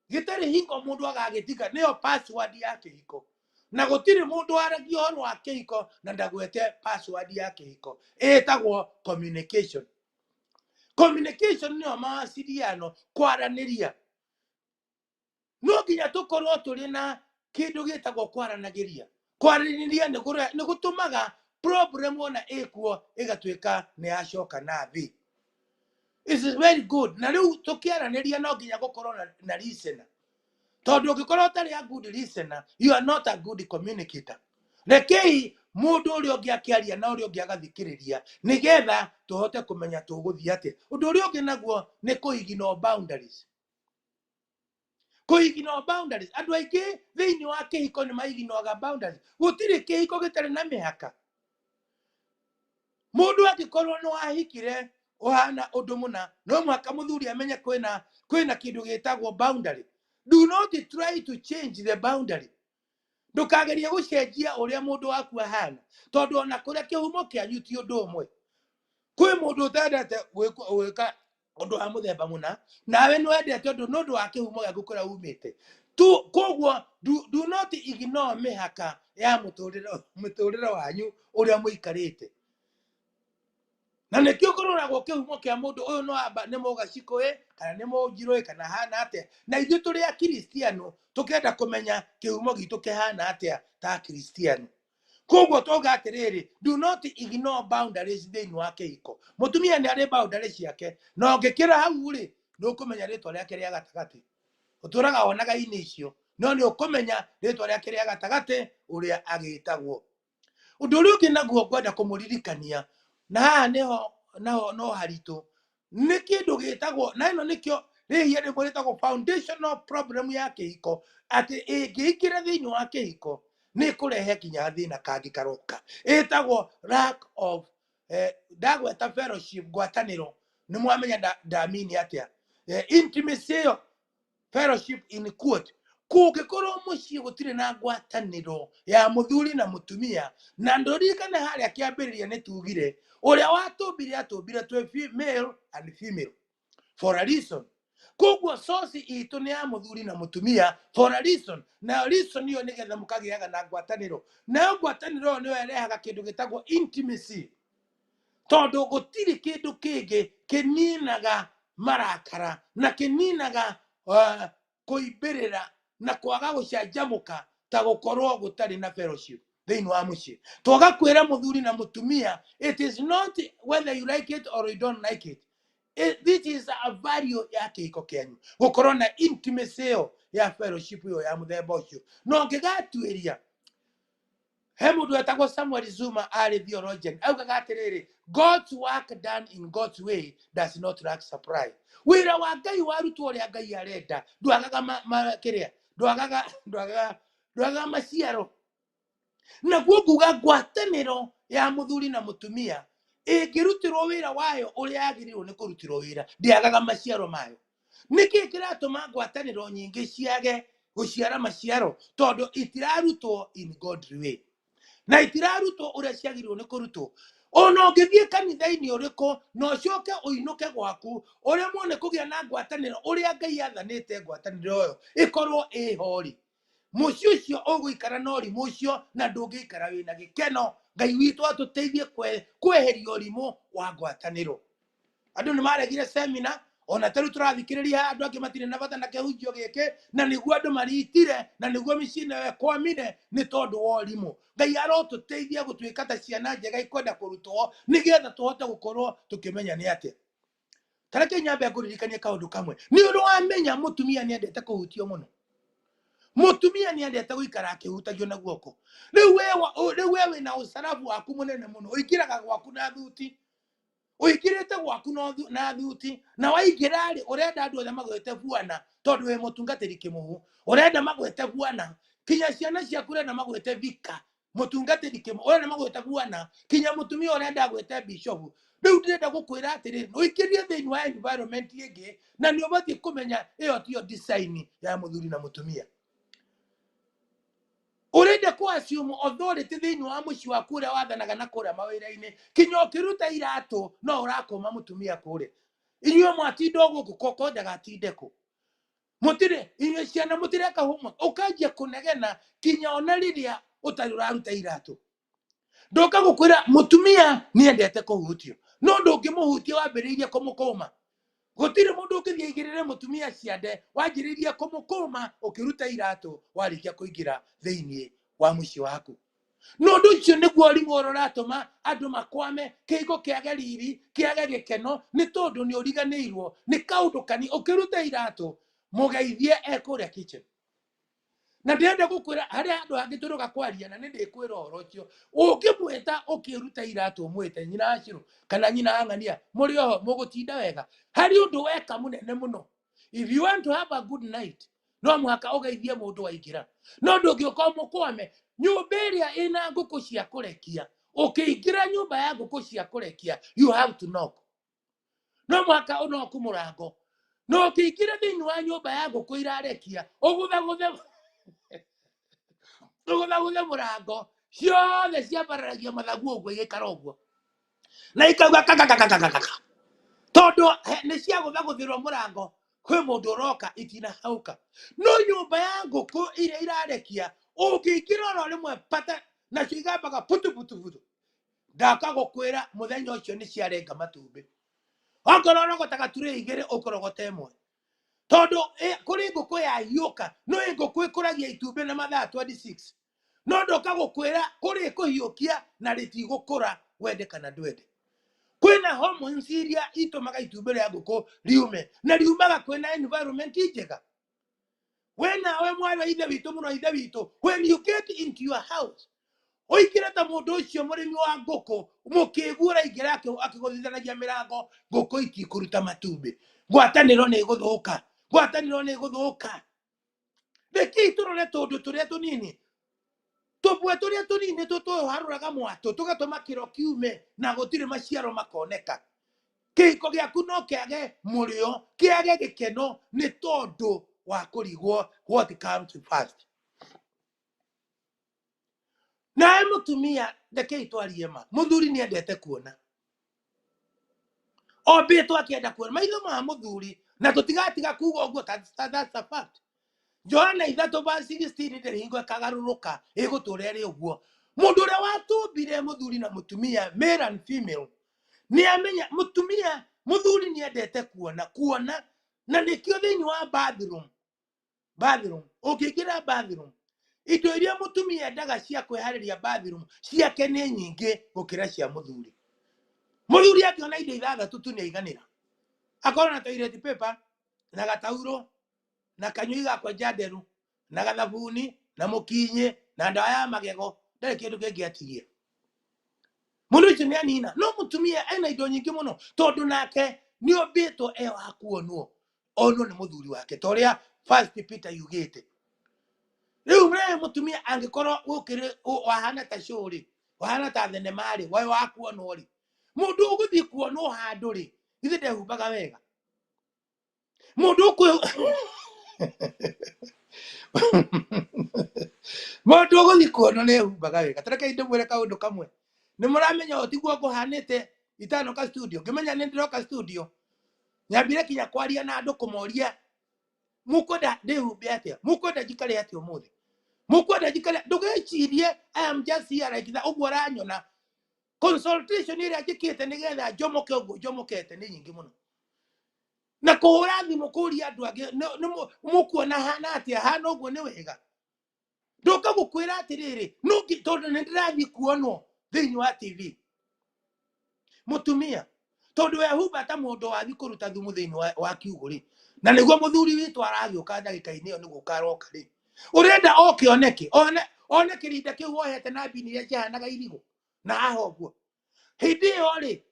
gitari hingo mundu agagitiga niyo password ya kihiko na gutiri mundu aragia uhoro wa kihiko na ndagwete password ya kihiko etagwo communication niyo mawasiliano kwaraniria no nginya tukorwo turi na kindu gitagwo kwaranagiria ni gutumaga problem ona ikuo igatuika ni yacoka na thi it is very good na riu tukiaraniria no nginya gukorwo na listener tondu ungikorwo utari a good listener you are not a good communicator rekei mundu uria ungi akiaria na uria ungi agathikiriria nigetha tuhote kumenya tuguthii atia undu uria ungi naguo ni kuigino boundaries andu aingi thiini wa kihiko ni maiginoaga boundaries gutiri kihiko gitari na mihaka mundu angikorwo ni wahikire uhana undu muna no mwaka muthuri amenye kwina kindu gitagwo boundary do not try to change the boundary ndukageria gucenjia uria mundu waku ahana tondu ona kuria kihumo kianyu ti undu umwe kwi mundu utendete gwika undu wa muthemba muna nawe ni wendete undu wa kihumo giaku kuria umite koguo do not ignore mihaka ya muturire wanyu uria muikarite na nekio korora goke humo kia mundu uyu no aba ne moga cikoe kana ne mogiroe kana hana ate na ithu turi a kristiano tukenda kumenya kihumo gitu kihana atia ta kristiano koguo toga atiriri do not ignore boundaries thini wa kihiko mutumia ni ari boundaries ciake no ngikira hau ri no kumenya ritwa riake ria gatagati uturaga onaga ini icio no ni ukumenya ritwa riake ria gatagati uria agitagwo undu uri ungi naguo ngwenda kumuririkania na haha niho no haritu ni kindu gitagwo na ino nikio rihia rimwe ritagwo foundational problem ya kihiko ati ingiikira thini wa kihiko ni kurehe kinya thina kangi karoka itagwo lack of ndagweta fellowship ngwataniro ni mwamenya ndamini atia intimacy fellowship in quote kungikorwo mucii gutire na ngwataniro ya muthuri na mutumia na ndoririkane haria kiambiriria ni tugire uria watumbire atumbire twe male and female for a reason koguo source itu ni ya muthuri na mutumia for a reason na reason iyo nigetha mukagiaga na ngwataniro na ngwataniro niyo irehaga kindu gitagwo intimacy tondu gutiri kindu kingi kininaga marakara na kininaga kuibirira na kwaga gucanjamuka ta gukorwo gutari na fellowship thini wa mucii twagakwira muthuri na mutumia it is not whether you like it or you don't like it. This is a value ya kihiko kianyu gukorwo na intimacy ya fellowship yo ya muthemba ucio no ngigatuiria he mundu etagwo Samuel Zuma ari theologian augaga atiriri God's work done in God's way does not lack supply wira wa Ngai warutwo uria Ngai arenda ndwagaga kiria ndwagaga maciaro na kuga ngwataniro ya muthuri na mutumia ingirutirwo wira wayo uria agirirwo ni kurutirwo wira ndiagaga maciaro mayo niki kiratuma ngwataniro nyingi ciage guciara maciaro tondu itirarutwo in God's way na itirarutwo uria ciagirwo ni kurutwo ono ngithie kanitha-ini uriko no coke uinuke gwaku uria mwone kugia na ngwataniro uria Ngai athanite ngwataniro yo ikorwo ihori muci ucio uguikara no rimu ucio na ndungiikara wina gikeno Ngai witu atuteithie kweheria urimu wa ngwataniro andu ni maregire seminar ona taru turathikiriria andu angi matire na bata na kehunjio giki na niguo andu maritire na niguo micine kwamire ni tondu wa urimu Ngai arotuteithia gutuika ta ciana njega ikwenda kurutwo nigetha tuhote gukorwo tukimenya ni atia tareke nyambe kuririkania kaundu kamwe ni undu wamenya mutumia ni endete kuhutio muno mutumia ni endete guikara akihutagio na guoko riu wewe na usarafu waku munene muno uikiraga gwaku na thuti uikirite gwaku na thuti na waigira ri urenda andu othe magwete buana tondu we mutungatiri kimuhu urenda magwete buana kinya ciana ciaku urenda magwete vika mutungatiri kimuhu urenda magwete buana kinya mutumia urenda agwete bishop riu ndirenda gukwira atiri uikirie thini wa environment ingi na ni ubatie kumenya iyo tiyo design ya muthuri na mutumia urenda ku assume authority thini wa muci waku uria wathanaga na kuria mawira-ini kinya ukiruta iratu no urakoma mutumia kuri inyuo mwatinda guku koko ndagatinde ku mutire inyuo ciana mutireka humwa ukanjia kunegena kinya ona riria utari uraruta iratu ndoka gukwira mutumia ni endete kuhutio no ndungimuhutia wambiriirie kumukuma gutire mundu ukithie igirire mutumia ciande wanjiririe kumukuma ukiruta iratu warikia kuingira thiini wa muci waku no ndu icio niguo urimu uratuma andu makwame kiigo kiage riri kiage gikeno ni tondu ni uriganirwo ni kaundu kani ukiruta iratu mugeithie ekuria kitchen na ndenda gukwira hari andu angi turuga kwaria na ni ndikwira horo ucio ungimwita ukiruta iratu mwite nyina aciru kana nyina ang'ania muri oho mugutinda wega hari undu weka munene muno if you want to have a good night no mwaka ugeithie mundu waingira no ndungiuka mukwame nyumba iria ina nguku cia kurekia ukiingira nyumba ya nguku cia kurekia you have to knock no mwaka unoku murango no ukiingira thini wa nyumba ya nguku irarekia uguthe murango ciothe ciambararagia mathagu uguo igikara uguo na ikauga kakakakakaka tondu ni ciaguthaguthirwo murango kwi mundu uroka itinahauka no nyumba ya nguku iria irarekia ukiingira oro rimwe pata na cigambaga putu ndakagukwira muthenya ucio ni ciarenga matumbi ongorwo rogotaga ture igire ukorogota imwe tondu kuri nguku ya hiuka no nguku ikuragia itumbi na mathaa 26 no ndokagukwira kuri kuhiukia na ritigukura wende kana ndwende kwina hormones iria itumaga itumbi ria nguku riume na riumaga kwina environment njega wena we mwana ithe witu muno ithe witu when you get into your house oikira ta mundu ucio murimi wa nguku mukigura igira akiguthithanagia mirango nguku itikuruta matumbi ngwataniro ni iguthuka ngwataniro ni iguthuka reki turore tundu turia tunini tubwe turia tunini tutuharuraga mwatu tugatuma kiro kiume na gutire maciaro makoneka kiko giaku no kiage murio kiage gikeno ni tondu wa kurigwo what comes first na mutumia ndeke itwarie ma muthuri ni endete kuona obito akienda kuona maitho ma muthuri na tutigatiga kuga uguo that's a fact Johana 3:16 ndiringo kagaruruka iguture ri uguo mundu ria watumbire muthuri na mutumia male and female ni amenya mutumia muthuri ni endete kuona na nikio thini wa bathroom ukigira bathroom indo iria mutumia endaga cia kwihariria bathroom ciake ni nyingi gukira cia muthuri akiona indo ithathatu tu ni aiganira akorwo na toilet paper na gatauro na kanyui gakwa njanderu na gathabuni na mukinyi na ndawa ya magego ndari kindu kingi atigia mundu ucio ni anina no mutumia ena indo nyingi muno tondu nake ni obito wa kuonwo ono ni muthuri wake toria first Peter yugite riu mwe mutumia angikorwo ukiri wahana ta shuri wahana ta thenema ri wa kuonwo ri mundu uguthi kuonwo handu ri ithe ndehumbaga wega mundu mundu uguthi kuonwo ni ehumbaga wega tareke inde mwire kaundu kamwe ni muramenya otiguo kuhanite itano ka studio ngimenya ni ndiroka studio nyambire kinya kwaria na andu kumoria mukwenda ndihumbe atia mukwenda njikare atia umuthi mukwenda njikare ndugecirie I am just here like that uguo ranyona consultation iria njikite nigetha njomoke uguo njomokete ni nyingi muno na kuhura thimu kuria andu angi mukuona hana atia hana uguo ni wega ndoka gukwira atiriri nungi tondu ni ndirathi kuonwo thiini wa TV mutumia tondu ehumba ta mundu wathi kuruta thumu thiini wa kiuguri na niguo muthuri witu aragioka ndagika-ini iyo niguo karoka ri urenda okioneke one kirinda kiu wohete na bini iria cihanaga irigo na aho uguo hindi iyo ri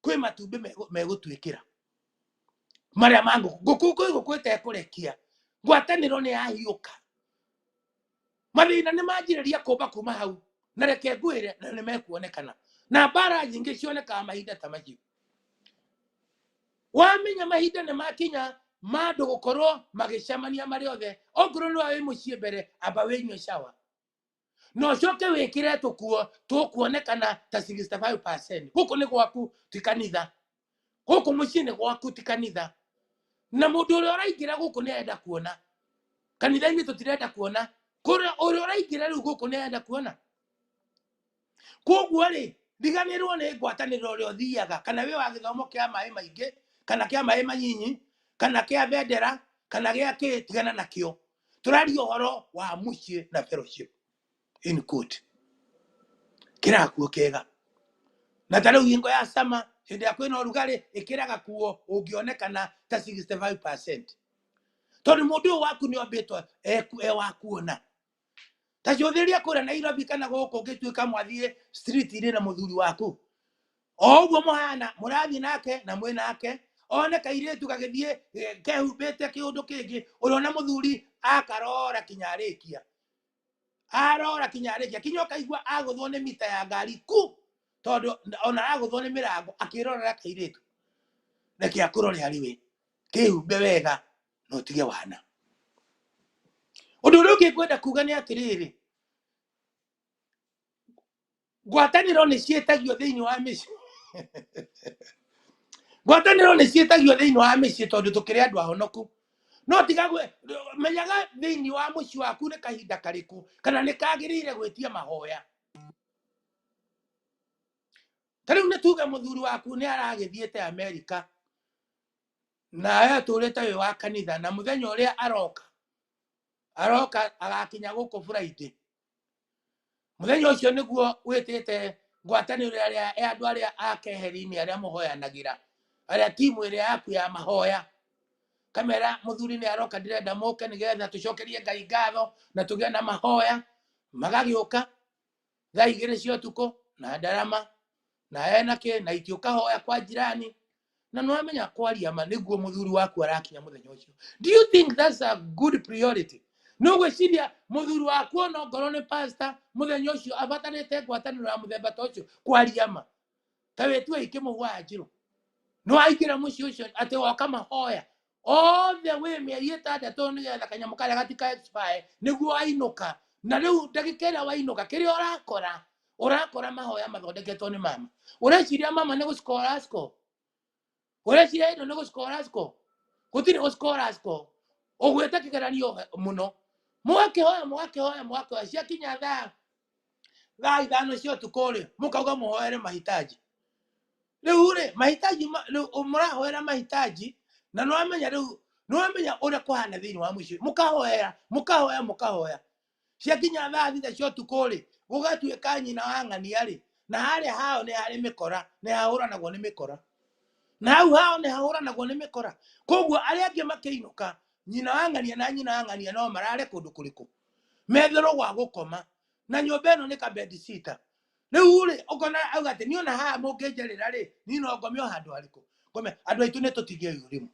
kwi matumbi megutwikira maria ma nguku itekurekia ngwataniro ni yahiuka mathina ni manjiriria kumba kuma hau na reke ngwire na ni mekuonekana na bara nyingi cionekaga mahinda ta macio wamenya mahinda ni makinya mandu gukorwo magicemania mari othe ongorwo ni wi mucii mbere amba winywe shawa no coke wikire tukuo tukuonekana ta 65% guku ni gwaku ti kanitha guku mucii ni gwaku ti kanitha na mundu uria uraingira guku ni enda kuona kanitha-ini tutirenda kuona kuria uria uraingira riu guku ni enda kuona koguo ri thiganirwo ni ngwataniro ria uthiaga kana wi wa githomo kia mai maingi kana kia mai manyinyi kana kia bendera kana gia kitigana nakio turaria uhoro wa mucii na fellowship in court kirakuo kega na tariu hingo ya sama hindi ya kwina urugari ikiraga kuo ungionekana ta 65% tondu mundu waku ni obitwo wa kuona ta ciothiria kuria Nairobi kana guku ngituika mwathie street iri na muthuri waku oguo muhana murathi nake na mwe nake one kairitu kagithie kehumbite kiundu kingi uriona muthuri akarora kinyarikia arora kinyarikia kinyo kaigua aguthwo ni mita ya ngari ku tondu ona aguthwo ni mirango akirorera kairitu reke akurore ariwe kihumbe wega no tige wana undu uria ungikwenda kuga ni atiriri ngwataniro ni cietagio thiini wa mici ngwataniro ni cietagio thiini wa mici tondu tukiri andu ahonoku no tiga menyaga thiini wa muci waku ni kahinda kariku kana ni kagirire gwitia mahoya tari ne tuga muthuri waku ne aragithiete America na aya turete we wa kanitha na muthenya uria aroka agakinya guku Friday muthenya ucio niguo witite ngwataniro ya andu aria akeheri-ini aria muhoyanagira aria timu iria yaku ya mahoya kamera muthuri ni aroka ndirenda muke nigetha tucokerie Ngai ngatho na tugie na mahoya magagiuka thaa 2 cia utuku na ndarama na enake na itiuka hoya kwa jirani na no amenya kwaria ma niguo muthuri waku arakinya muthenya ucio. Do you think that's a good priority? No gwiciria muthuri waku no ngoro ni pastor muthenya ucio abatarite ngwataniro ya muthemba ta ucio kwaria ma ta wetu ikimuhwa njiru no aikira mucio ucio ati woka mahoya all the way me yeta dato nigetha kanyamu karia gatika expire niguo ainuka na riu ndagikera wainuka kiri urakora mahoya mathondeketwo ni mama ureciria mama ni guskora asko ureciria indo ni guskora asko gutiri guskora asko ugweta kigeranio muno mwake cia kinya thaa ithano cia tukuri mukauga muhoere mahitaji riu ri mahitaji murahoera mahitaji na no amenya uria kuhana thiini wa muici mukahoya cia kinya thaa thita cia tukuri gugatuika nyina wa ng'ania ri na haria hao ni hari mikora ni hahuranagwo ni mikora na hao ni hahuranagwo ni mikora koguo aria angi makiinuka nyina wa ng'ania na nyina wa ng'ania no marare kundu kuriku methero gwa gukoma na nyumba ino ni ka bed sitter riu ri ukona auga ati niona haha munginjerera ri ni no ngomio handu hariku ngome andu aitu ni tutigio urimu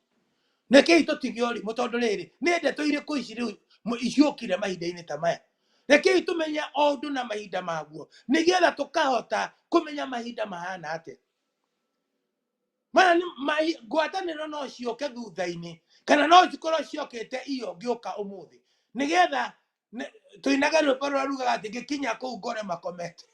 neke itutigio urimu tondu riri ni ndeto iriku ici riu iciukire mahinda-ini ta maya reke tumenya ondu na mahinda maguo nigetha tukahota kumenya mahinda mahana ate mana ngwataniro no cioke thutha-ini kana no cikorwo ciokete iyo ngiuka umuthi nigetha tuinaga rwimbo rwa rugaga ati ngikinya kuu ngore makomete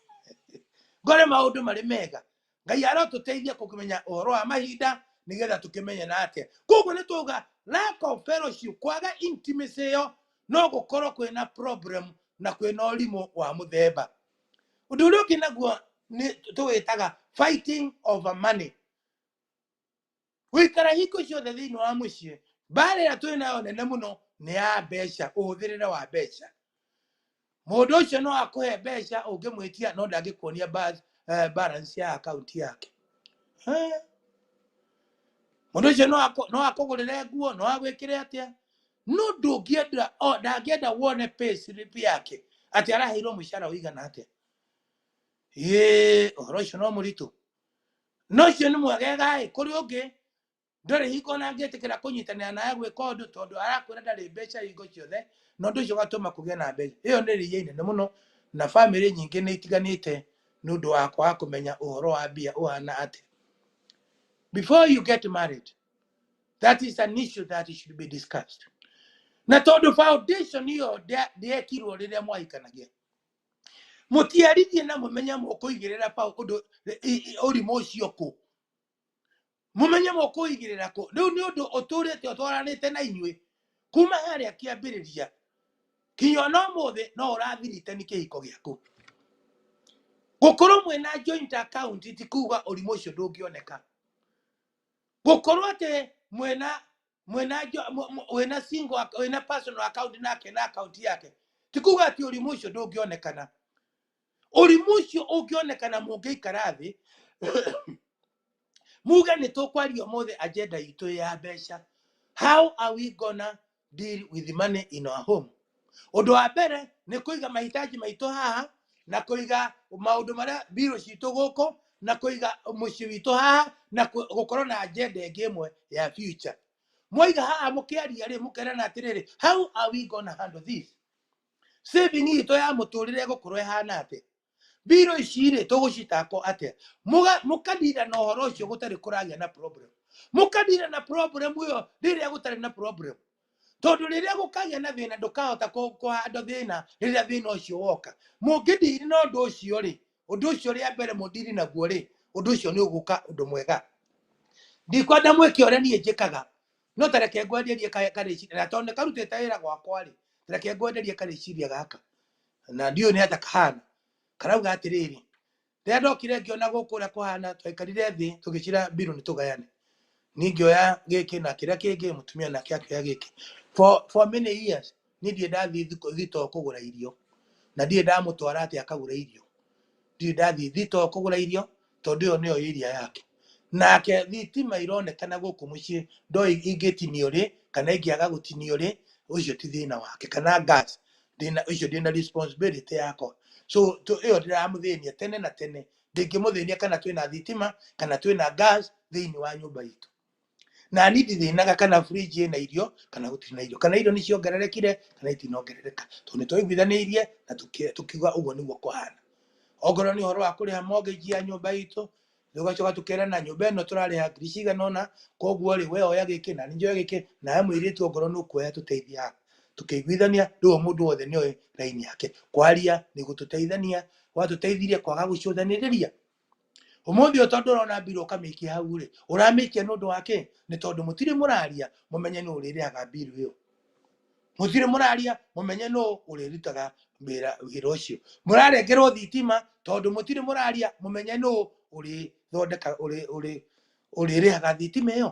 ngore maundu mari mega Ngai arotuteithia kumenya uhoro wa mahinda nigetha tukimenya na atia koguo ni tuga lack of fellowship kwaga intimacy yo no gukorwo kwina problem na kwina urimu wa muthemba undu uria ungi naguo ni tuwitaga fighting over money wikara hiko ciothe thiini wa mucii mbara ira twinayo nene muno ni ya mbeca uhuthirire wa mbeca mundu ucio no akuhe mbeca ungimwitia no ndangikuonia balance ya account yake mundu ucio no akugurire nguo no agwikire atia no ndungienda ndangienda wone pay slip yake ati araheirwo mushara uigana atia uhoro ucio no muritu no cio ni mwegega kuri ungi ndore hiko na ngetikira kunyitanira naye gwika undu tondu arakwira ndari mbeca hingo ciothe no ndu ucio gatuma kugia na mbeca iyo ni riya inene muno na family nyingi ni itiganite nundu wa kwa kumenya uhoro wa bia uhana ati before you get married. That is an issue that should be discussed. Na tondu foundation hiyo ndiekirwo riria mwaikanagia mutiarithie na mumenya mukuigirira pa undu urimu ucio ku mumenye mukuigirira ku riu ni undu uturite utwaranite na inyui kuma haria kiambiriria kinyo no muthi no urathirite ni kihiko giaku gukorwo mwina joint account tikuga urimu ucio ndungioneka gukorwo ati mwina single wina personal account nake na account yake tikuga ati urimu ucio ndungionekana urimu ucio ungionekana mungiikara thi muga ni tukwaria mothe agenda itu ya mbeca how are we gonna deal with the money in our home undu wa mbere ni kuiga mahitaji maitu haha na kuiga maundu maria biro citu guku na kuiga mucii witu haha na gukorwo na agenda ingi imwe ya future mwaiga haha mukiaria ri mukerana atiriri how are we gonna handle this saving itu ya muturire gukorwo hana ati biro iciri tugucitako atia mukadira na uhoro ucio gutari kuragia na problem mukadira na problem uyo riria gutari na problem tondu riria gukagia na thina ndukahota kuhanda thina riria thina ucio woka mungidiri na undu ucio ri undu ucio ria mbere mundiri naguo ri undu ucio ni uguka undu mwega ndikwenda mwike uria nie njikaga no tareke ngwenderie kariciria na tondu karutite wira gwakwa ri tareke ngwenderie kariciria gaka na ndio ni atakahana karauga atiriri rä ndokire ngĩona gũkũ ũrĩa kũhana twaikarire thĩ tũgĩcira mbirũ nĩ tũgayane ningĩoya gĩkĩ na kĩrĩa kĩngĩ mũtumia nake akĩoya gĩkĩ for many years nĩ ndirĩ ndathiĩ thitoo kũgũra irio na ndirĩ ndamũtwara atĩ akagũra irio ndirĩ ndathiĩ thitoo kũgũra irio tondũ ĩyo nĩyo area yake nake thitima ironekana gũkũ mũciĩ ndoĩ ingĩtinio rĩ kana ingĩaga gũtinio rĩ ũcio ti thĩna wake kana gas ũcio ndĩna responsibility yakwa so ĩyo ndĩramũthĩnia tene na tene ndĩngĩmũthĩnia kana twĩna thitima kana twĩna gas thĩinĩ wa nyũmba itũ na ni ndithĩnaga kana fridge ĩna irio kana gũtirĩ na irio kana irio nĩ ciongererekire kana itinongerereka tondũ nĩ twaiguithanĩirie na tukiuga ũguo nĩguo kũhana ongorwo nĩ ũhoro wa kũrĩha mortgage ya nyũmba itũ tũgacoka tũkerana nyũmba ĩno tũrarĩha ngiri cigana ũna koguo rĩ we oya gĩkĩ na niĩ njoya gĩkĩ nawe mũirĩtu ongorwo nĩ ũkuoya tũteithiaga tũkĩiguithania rĩu mũndũ wothe nĩoĩ raini yake kwaria nĩ gũtũteithania watũteithirie kwaga gũcũthanĩrĩria ũmũthĩ ũyũ tondũ ũrona mbirũ ũkamĩikia hau rĩ ũramĩikia nĩ ũndũ wake nĩ tondũ mũtirĩ mũraria mũmenye nũ ũrĩrĩhaga mbirũ ĩyo mũtirĩ mũraria mũmenye nũ ũrĩrutaga wĩra ũcio mũrarengerwo thitima tondũ mũtirĩ mũraria mũmenye nũ ũrĩthondeka ũrĩrĩhaga thitima ĩyo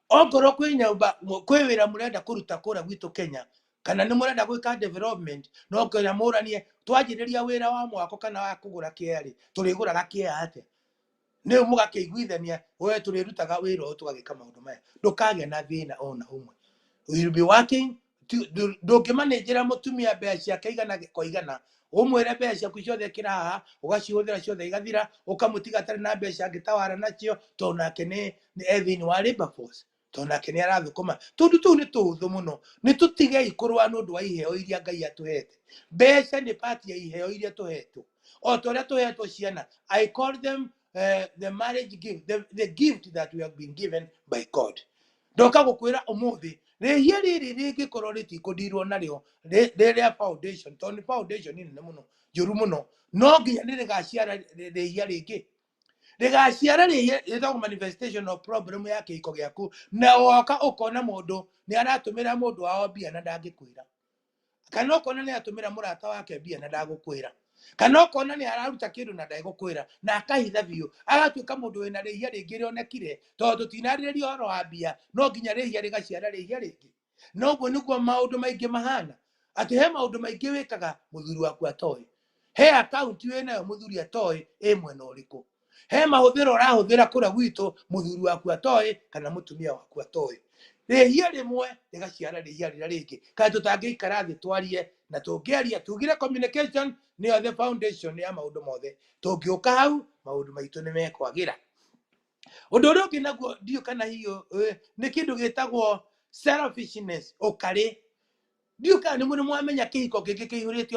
ongorwo kwĩ nyũmba kwĩ wĩra mũrenda kũruta kũrĩa gwitũ Kenya kana nĩ mũrenda gwĩka development no nginya mũranie twanjĩrĩria wĩra wa mwako kana wa kũgũra kĩea rĩ tũrĩgũraga kĩea atĩa nĩu mũgakĩiguithania we tũrĩrutaga wĩra ũyũ tũgagĩka maũndũ maya ndũkagĩa na thĩna ona ũmwe we will be working ndũngĩmanĩnjĩra mũtumia mbeca ciake igana kwa igana ũmwĩre mbeca ciaku ciothe ĩkĩra haha ũgacihũthĩra ciothe igathira ũkamũtiga atarĩ na mbeca angĩtawara nacio tondũ nake nĩ thĩinĩ wa labour force tondũ nake nĩ arathũkũma tondũ tũu nĩ tũhũthũ mũno nĩ tũtigei kũrũa nĩ ũndũ wa iheo iria Ngai atũhete mbeca nĩ part ya iheo iria tũhetwo o ta ũrĩa tũhetwo ciana I call them the marriage gift the gift that we have been given by God ndoka gũkwĩra ũmũthĩ rĩhia rĩrĩ rĩngĩkorwo rĩtikũndirwo narĩo rĩrĩa foundation tondũ nĩ foundation nene mũno njũru mũno no nginya nĩrĩgaciara rĩhia rĩngĩ rĩgaciara rĩhia rĩtagwo manifestation of problem ya kĩhiko gĩaku na woka ũkona mũndũ nĩ aratũmĩra mũndũ wao mbia na ndangĩkwĩra kana ũkona nĩ atũmĩra mũrata wake mbia na ndagũkwĩra kana ũkona nĩ araruta kĩndũ na ndagũkwĩra na akahitha biũ agatuĩka mũndũ wĩna rĩhia rĩngĩ rĩonekire tondũ tũtinarĩrĩria ũhoro wa mbia no nginya rĩhia rĩgaciara rĩhia rĩngĩ na ũguo nĩguo maũndũ maingĩ mahana atĩ he maũndũ maingĩ wĩkaga mũthuri waku atoĩ he akaunti wĩnayo mũthuri atoĩ ĩ mwena ũrĩkũ he mahũthĩro ũrahũthĩra kũrĩa gwitũ mũthuri waku atoĩ kana mũtumia waku atoĩ rĩhia rĩmwe rĩgaciara rĩhia rĩrĩa rĩngĩ kaĩ tũtangĩikara thĩ twarie na tũngĩaria tugire communication nĩyo the foundation ya maũndũ mothe tũngĩũka hau maũndũ maitũ nĩ mekwagĩra ũndũ ũrĩa ũngĩ naguo ndiũ kana hiyo nĩ kĩndũ gĩtagwo selfishness ũkarĩ ndiũ kana nĩ mwamenya kĩhiko gĩkĩ kĩihũrĩte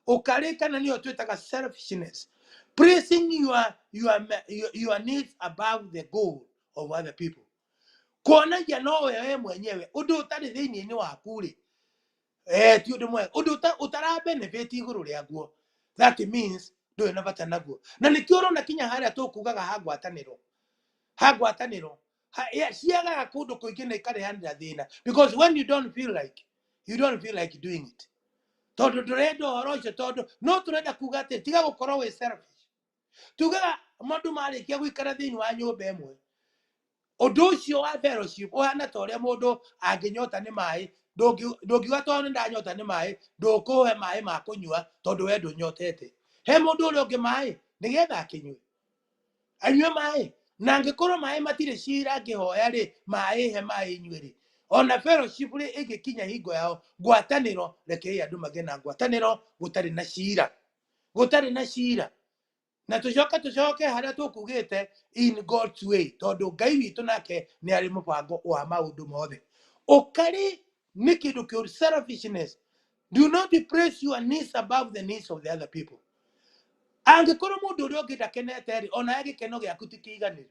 ũkarĩ kana nĩyo twĩtaga selfishness placing your needs above the goal of other people kuonagia no wewe mwenyewe ũndũ ũtarĩ thĩinĩ waku rĩ ti ũndũ mwega ũndũ ũtarabenefit igũrũ rĩaguo that means ndũrĩ na bata naguo na nĩkĩo ũrona kinya harĩa tũkugaga ha ngwatanĩro ciagaga kũndũ kũingĩ na ikarehanĩra thĩna because when you don't feel like doing it tondũ ndũrenda ũhoro ũcio tondũ no tũrenda kuga atĩ tiga gũkorwo wĩ selfish tugaga mũndũ marĩkia gũikara thĩinĩ wa nyũmba ĩmwe ũndũ ũcio wa fellowship ũhana ta ũrĩa mũndũ angĩnyota nĩ maĩ ndũngiuga tondũ nĩ ndanyota nĩ maĩ ndũkũhe maĩ ma kũnyua tondũ we ndũnyotete he mũndũ ũrĩa ũngĩ maĩ nĩgetha akĩnyue anyue maĩ na angĩkorwo maĩ matirĩ cira angĩhoya rĩ maĩ he maĩ inyue rĩ ona fellowship rĩ ĩngĩkinya hingo yao ngwatanĩro rekei andũ magĩe na ngwatanĩro gũtarĩ na cira na tũcoke harĩa tũkugĩte in God's way tondũ Ngai witũ nake nĩ arĩ mũbango wa maũndũ mothe ũkarĩ nĩ kĩndũ kĩũru selfishness do not place your needs above the needs of the other people angĩkorwo mũndũ ũrĩa ũngĩ ndakenete rĩ ona gĩkeno gĩaku ti kĩiganĩru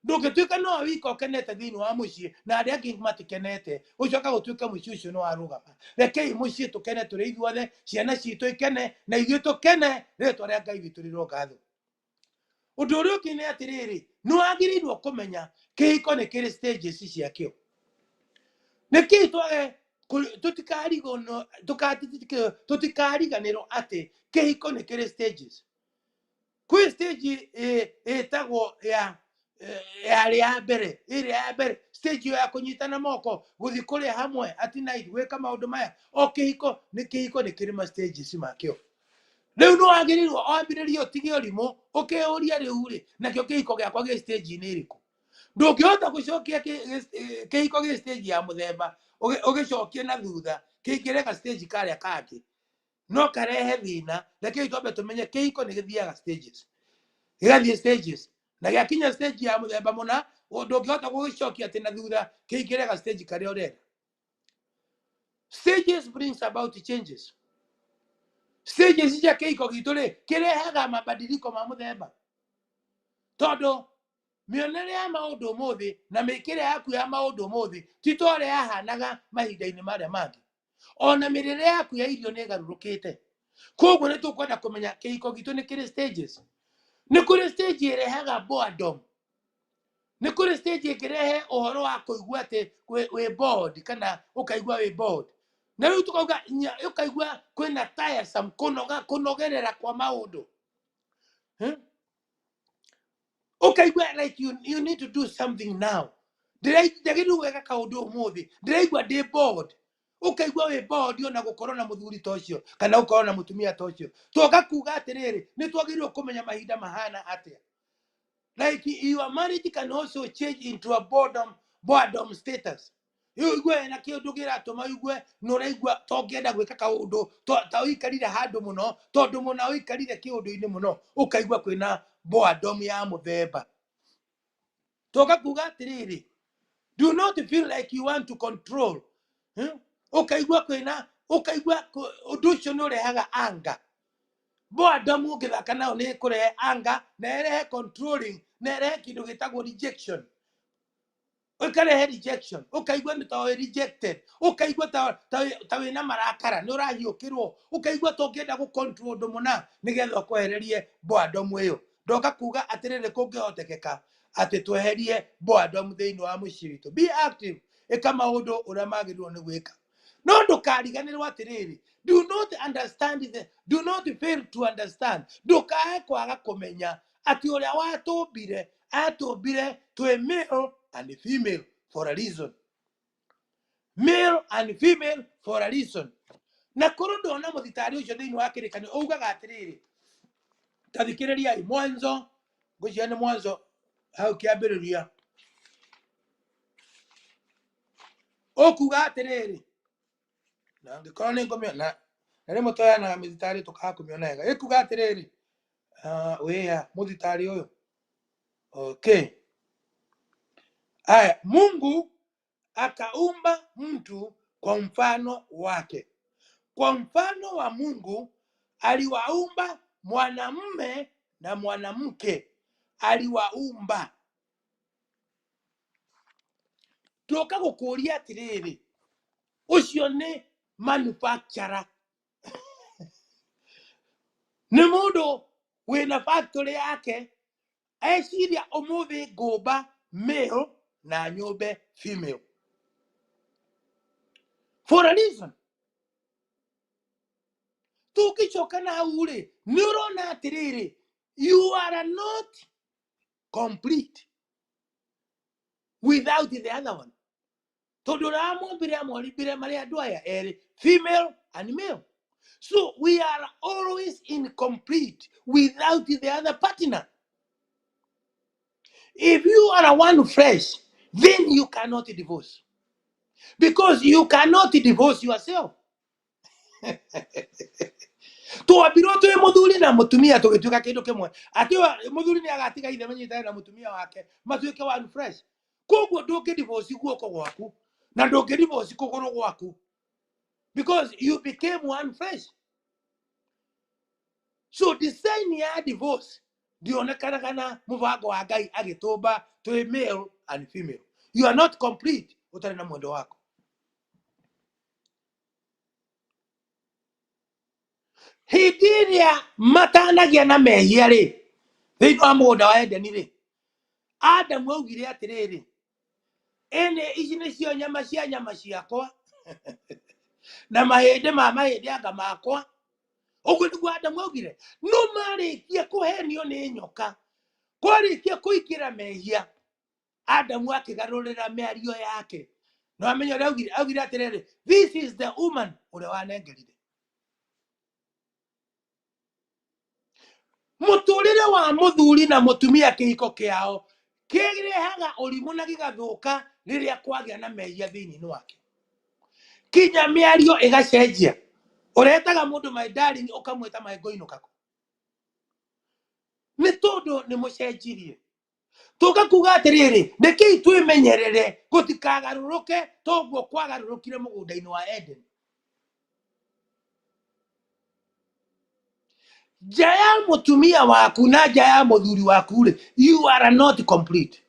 ndũngĩtuĩka no wika ũkenete thĩinĩ wa mũciĩ na arĩa angĩ matikenete ũcoka gũtuĩka mũciĩ ũcio nĩ warũgama rekei mũciĩ tũkene tũrĩ ithuothe ciana citũ ikene na ithuĩ tũkene rĩtwa rĩa Ngai witũ rĩrogathwo ũndũ ũrĩa ũngĩ nĩ atĩrĩrĩ nĩ wagĩrĩirwo kũmenya kĩhiko nĩ kĩrĩ stages ciakĩo nĩkĩĩ twage tutikariganirwo ati kihiko ni kiri stages. Kwi stage etagwo ya mbere ya mbere stage ya kunyitana moko guthi kuria hamwe ati night weka maundu maya o kihiko ni kiri ma stages makio. Riu no agirirwo ambiririo tige urimu ukeuria riu ri nakio kihiko giakwa gi stage ni iriku. Ndungihota gucokia kihiko gi stage ya muthemba ugicokie na thutha kingirega stage karia kangi no karehe thina. Reke itwambe tumenye kihiko ni githiaga stages, gigathie stages na giakinya stage ya muthemba muna ndungihota gugicokia ati na thutha kingirega stage karia urenda. Stages brings about changes. Stages cia kihiko gitu ri kirehaga mabadiliko ma muthemba tondu mionere ya maundu muthi na mikire yaku ya maundu muthi ti tore yahanaga mahinda-ini maria mangi. Ona mirire yaku ya irio ni garurukite. Koguo ni tukwenda kumenya kihiko gitu ni kiri stages. Ni kuri stage irehaga boredom, ni kuri stage ikirehe uhoro wa kuigua ati wi bored kana ukaigua wi bored. Na riu tukauga ukaigua kwina tiresome kunogerera kwa maundu. Ukaigua like you need to do something now. Ndagĩrĩirwo gwĩka kaũndũ ũmũthĩ, ndĩraigua ndĩ bored. Ukaigua wĩ bored ona gũkorwo na mũthuri ta ũcio kana gũkorwo na mũtumia ta ũcio. Twoka kuga atĩrĩrĩ nĩ twagĩrĩirwo kũmenya mahinda mahana atĩa. Like your marriage can also change into a boredom status. Igue na kĩndũ kĩratũma igue nĩ ũraigua to ngĩenda gwĩka kaũndũ ta ũikarire handũ mũno tondũ mũna ũikarire kĩũndũ-inĩ mũno ũkaigua kwĩna boredom ya mũthemba. Twoka kuga atĩrĩrĩ, do not feel like you want to control. Ukaigua kwĩna ukaigua ũndũ ũcio nĩ ũrehaga anger. Boredom ũngĩthaka nayo nĩ ĩkũrehe anger na ĩrehe controlling na ĩrehe kĩndũ gĩtagwo rejection. Ukarehe rejection, ukaigua nĩ ta rejected, ukaigua ta wĩna marakara nĩ ũrahiũkĩrwo, ukaigua to ngĩenda gũcontrol ũndũ mũna nĩgetha ũkwehererie boredom ĩyo. Ndoka kuga atĩrĩrĩ kũngĩhotekeka atĩ tweherie boredom thĩinĩ wa mũciĩ witũ. Be active, ĩka maũndũ ũrĩa magĩrĩirwo nĩ gwĩka. No ndũkariganĩrwo atĩrĩrĩ, do not fail to understand. Ndũkae kwaga kũmenya atĩ ũrĩa watũmbire atũmbire twĩ male and female for a reason. Male and female for a reason. Na kũrũ ndona mũthitari ũcio thĩinĩ wa kĩrĩkanĩro augaga atĩrĩrĩ, ta thikĩrĩriai Mwanzo, ngũciria nĩ Mwanzo hau kĩambĩrĩria, ũkuga atĩrĩrĩ, na angĩkorwo nĩ ngũmĩona na rĩmwe tũheanaga mĩthitari tũkaga kũmĩona wega. Ĩkuga atĩrĩrĩ, wĩya mũthitari ũyũ, okay. Aya, Mungu akaumba mtu kwa mfano wake. Kwa mfano wa Mungu aliwaumba mwanamume na mwanamke aliwaumba. Tũka gũkũria atĩrĩrĩ, ũcio nĩ manufacturer. Nĩ mũndũ wĩna factory yake eciria ũmũthĩ ngũmba male na nyũmbe female for a reason. Tukichoka na hau rĩ, nĩ ũrona atĩrĩrĩ, you are not complete without the other one. Tondũ ũramũmbire amũmbire marĩ andũ aya erĩ, female and male. So we are always incomplete without the other partner. If you are one flesh, then you cannot divorce. Because you cannot divorce yourself. Twambirwo twĩ mũthuri na mũtumia tũgĩtuĩka kĩndũ kĩmwe. Atĩ mũthuri nĩ agatiga ithe menyitane na mũtumia wake matuĩke one fresh. Koguo ndũngĩdivorce guoko gwaku na ndũngĩdivorce kũgũrũ gwaku. Because you became one fresh. So design ya divorce ndionekanaga na mũbango wa Ngai agĩtũmba twĩ male and female. You are not complete ũtarĩ na mwendo wako. Hĩndĩ ĩrĩa matanagia na mehia rĩ, thĩinĩ wa mũgũnda wa Edeni rĩ, Adamu augire atĩrĩrĩ, ene ici nĩcio nyama ciakwa na mahende ma mahende anga makwa uguo niguo Adamu augire no marikia kuhenio ni nyoka kwarikia kuikira mehia Adamu akigarurira miario yake no amenyo augire atiriri this is the woman ule wanengerire muturire wa muthuri na mutumia kihiko kiao kirehaga urimu na gigathuka riria kwagia na mehia thiini wake kinya miario igacenjia uretaga mundu my darling ukamwita my goinukako ni tondu ni mucenjirie tugakuga atiriri niki twimenyerere gutikagaruruke toguo kwagarurukire mugunda-ini wa Eden jaya mutumia waku na jaya muthuri waku ri you are not complete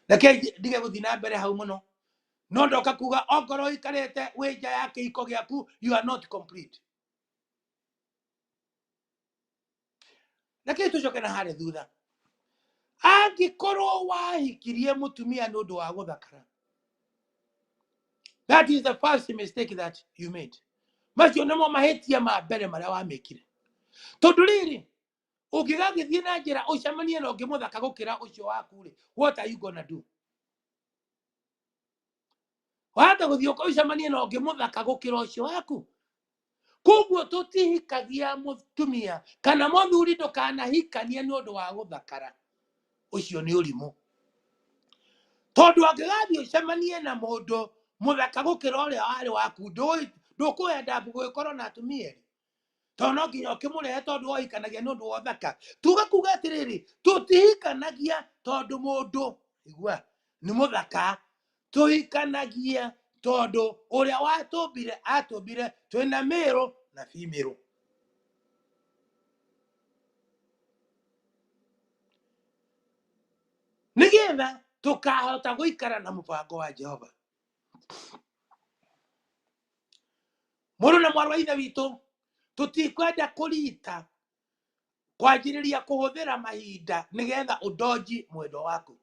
leke dige guthina mbere hau muno no ndoka kuga okoro ikarete we jaya kihiko giaku you are not complete leke tucoke na hare thutha angikorwo wahikirie mutumia nundu wa guthakara that is the first mistake that you made macio nimo mahetia ma mbere maria wamekire tondu riri ungigagithie na njira ucemanie na ungi muthaka gukira ucio waku ri what are you gonna do wahota guthie ucemanie na ungi muthaka gukira ucio waku koguo tutihikagia mutumia kana muthuri ndukanahikanie ni undu wa guthakara ucio ni urimu tondu angigathie ucemanie na mundu muthaka gukira uria wari waku ndukwenda gugikorwo na atumia eri tondu no nginya ukimurehe tondu wohikanagia ni undu wa uthaka tugakuga atiriri tutihikanagia tondu mundu igua ni muthaka tuhikanagia tondu uria watumbire atumbire twina male na female nigetha tukahota guikara na mubango wa Jehova muru na mwarwa ithe witu tutikwenda kurita kwanjiriria kuhuthira mahinda nigetha udoji mwendo waku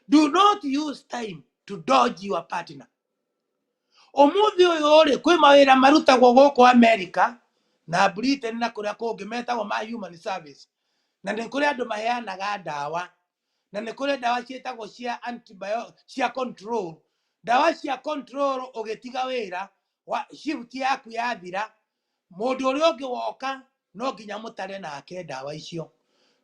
do not use time to dodge your partner umuthi uyu ri kwi mawira marutagwo guku America na Britain na kuria kungi metagwo ma human service na ni kuria andu maheanaga dawa na ni kuria dawa cietagwo cia antibiotics cia control dawa cia control ugitiga wira wa shift yaku yathira mundu uria ungi woka no nginya mutare nake dawa icio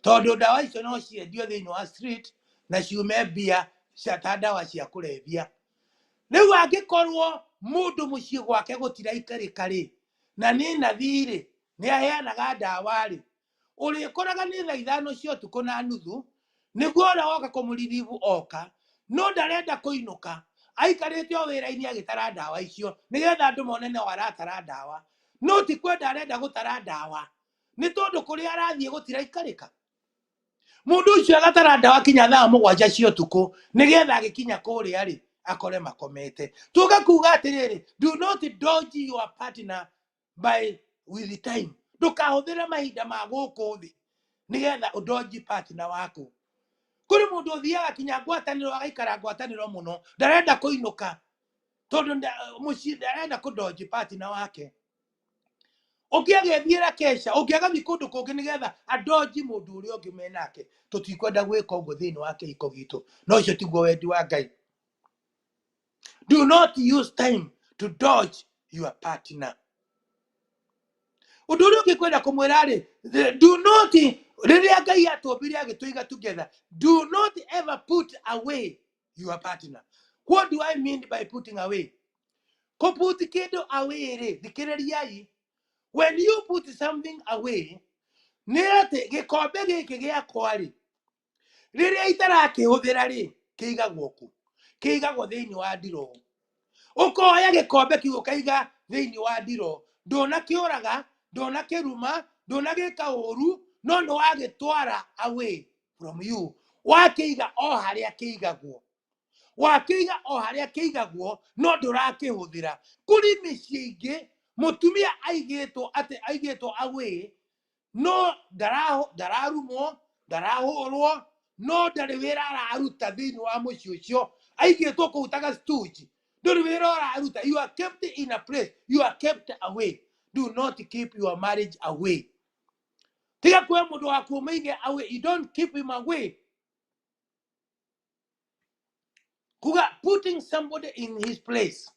tondu dawa icio no ciendio thiini wa street na ciume mbia cia dawa cia kulevya riu angikorwo mundu mucii gwake gutiraikari ri na ni nathiri ni aheanaga dawa ri urikoraga ni thaa 5 cia utuku na nuthu niguo ura woka kumuririvu oka no ndarenda kuinuka aikarite o wira-ini agitara dawa icio nigetha andu mone no aratara dawa no ti kwenda arenda gutara dawa ni tondu kuria arathie gutiraikari mundu ucio agatara dawa kinya thaa 7 cia utuku nigetha agikinya kuria ri akore makomete tugakuga atiriri do not dodge your partner by with time ndukahuthira mahinda ma guku thi nigetha udoji partner waku kuri mundu uthiaga kinya ngwataniro agaikara ngwataniro muno ndarenda kuinuka tondu mucii ndarenda kudoji partner wake ukiagethira kesha ukiagathi kundu kungi nigetha adoji mundu uria ungi menake tutikwenda gwika uguo thiini wa kihiko gitu no icio tiguo wendi wa Ngai do not use time to dodge your partner undu uria ungikwenda kumwira ri do not riria Ngai atumbire agituiga together do not ever put away your partner what do I mean by putting away put kindu away ri thikiririai when you put something away ni ati gikombe giki giakwa ri riria itarakihuthira ri kiigagwo ku kiigagwo thiini wa ndiro ukoya gikombe kiu ukaiga thiini wa ndiro ndunakiuraga ndunakiruma ndunagika uru no no wagitwara away from you wakiiga o haria kiigagwo wakiiga o haria kiigagwo no ndurakihuthira kuri micii ingi mutumia aigitwo away no ndararumwo ndarahurwo no ndari wira araruta thiini wa mucii ucio aige toko utaga stooge do vera aruta. You are kept in a place, you are kept away. Do not keep your marriage away. Tiga kwa mudo wako make away, you don't keep him away. Kuga putting somebody in his place.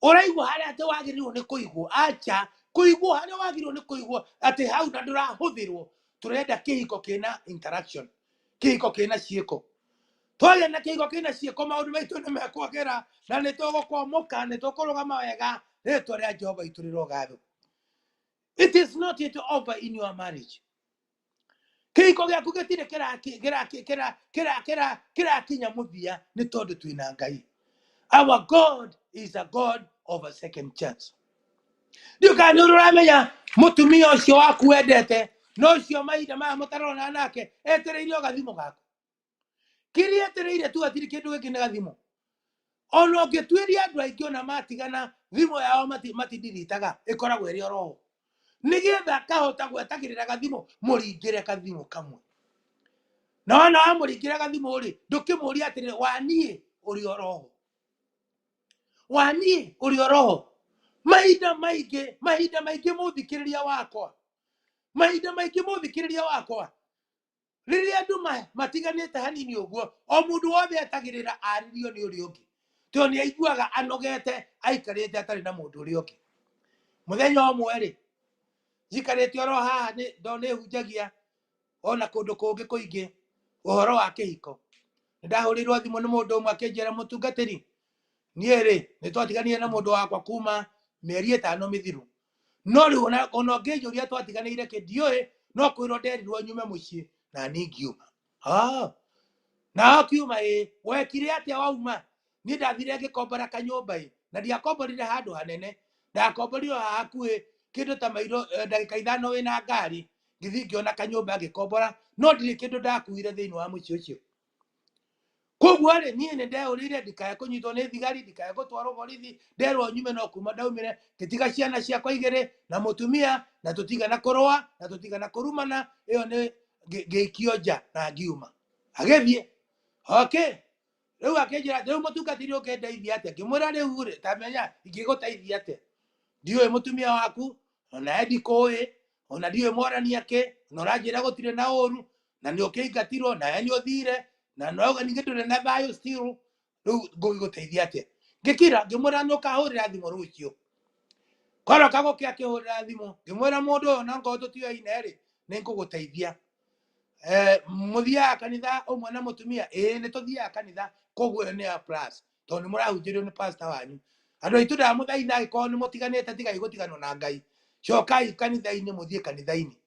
Ora igu hali ate wagiriwo ne kuigwo acha kuigwo hali wagiriwo ne kuigwo ate hau na ndura huthirwo turenda kihiko kina interaction kihiko kina cieko twagia na kihiko kina cieko maundu maitu ni mekwagera na ni tugukomoka ni tukurugama wega ritwa ria Jehova ituriro gatho. It is not yet over in your marriage. Kihiko giaku gitire kira kinya muthia ni tondu twina Ngai. Our God is a God of a second chance. You can do ramenya mutumia ucio waku wendete no ucio mahinda maya mutarona nake etereire gathimo gaku. Kiri etereire tu atiri kindu giki ne gathimo. Ono ngitwiria andu aingi ona matigana thimo yao matidiritaga ikoragwo iri oroho. Nigetha kahota gwetagirira gathimo muringire gathimo kamwe. No amuringire gathimo ri ndukimuria atiri wanie uri oroho. Wani uri oroho. Mahinda maige muthikiriria wakwa. Mahinda maige muthikiriria wakwa. Riria andu matiganite hanini uguo o mundu wothe etagirira aririo ni uri ungi. To ni aiguaga anogete aikarite atari na mundu uri ungi. Muthenya omwe ri jikarite oro haha ni ndone hunjagia ona kundu kungi kuingi uhoro wa kihiko. Ndahurirwo thimu ni mundu umwe akinjira mutungatiri niere ni twatiganie na mundu wakwa kuma mieri 5 mithiru no ri ona ngejuria twatiganire kindioi no kwiro nderirwo nyume mucii na ningiuma na akiuma wekire atia wauma ni ndathire ngikombora kanyumba na ndiakomborire handu hanene ndakomborire hakuhi kindu ta mairo ndagika 5 wina ngari ngithi ngiona kanyumba ngikombora no ndiri kindu ndakuire thiini wa mucii ucio. Koguo ri nie ne ndeurire ndikae kunyitwo ni thigari ndikae gutwarwo borithi nderwo nyume no kuma ndaumire ngitiga ciana ciakwa igere na mutumia na tutigana kurwa na tutigana kurumana iyo ni ngikionja na ngiuma agethie okay riu akenjira riu mutungatiri ukendeithia atia ngimwira riu ri tamenya ingiguteithia atia ndiwe mutumia waku ona ndikoi ona ndiwe mwarani yake na uranjira gutire na uru na ni ukiingatirwo na ni uthire na no ningitule na bayo still go guteithia atia ngikira ngimwira nukahurira thimo rucio koro kago kia kihurira thimo ngimwira mundu na ngo tutio ineri ninkuguteithia muthia kanitha umwe na mutumia ni tuthia kanitha koguo ni a plus to ni murahunjirio ni pastor wanyu andu aitu da muthaitha iko ni mutiganite tigai gutigano na Ngai cokai kanitha-ini muthie kanitha-ini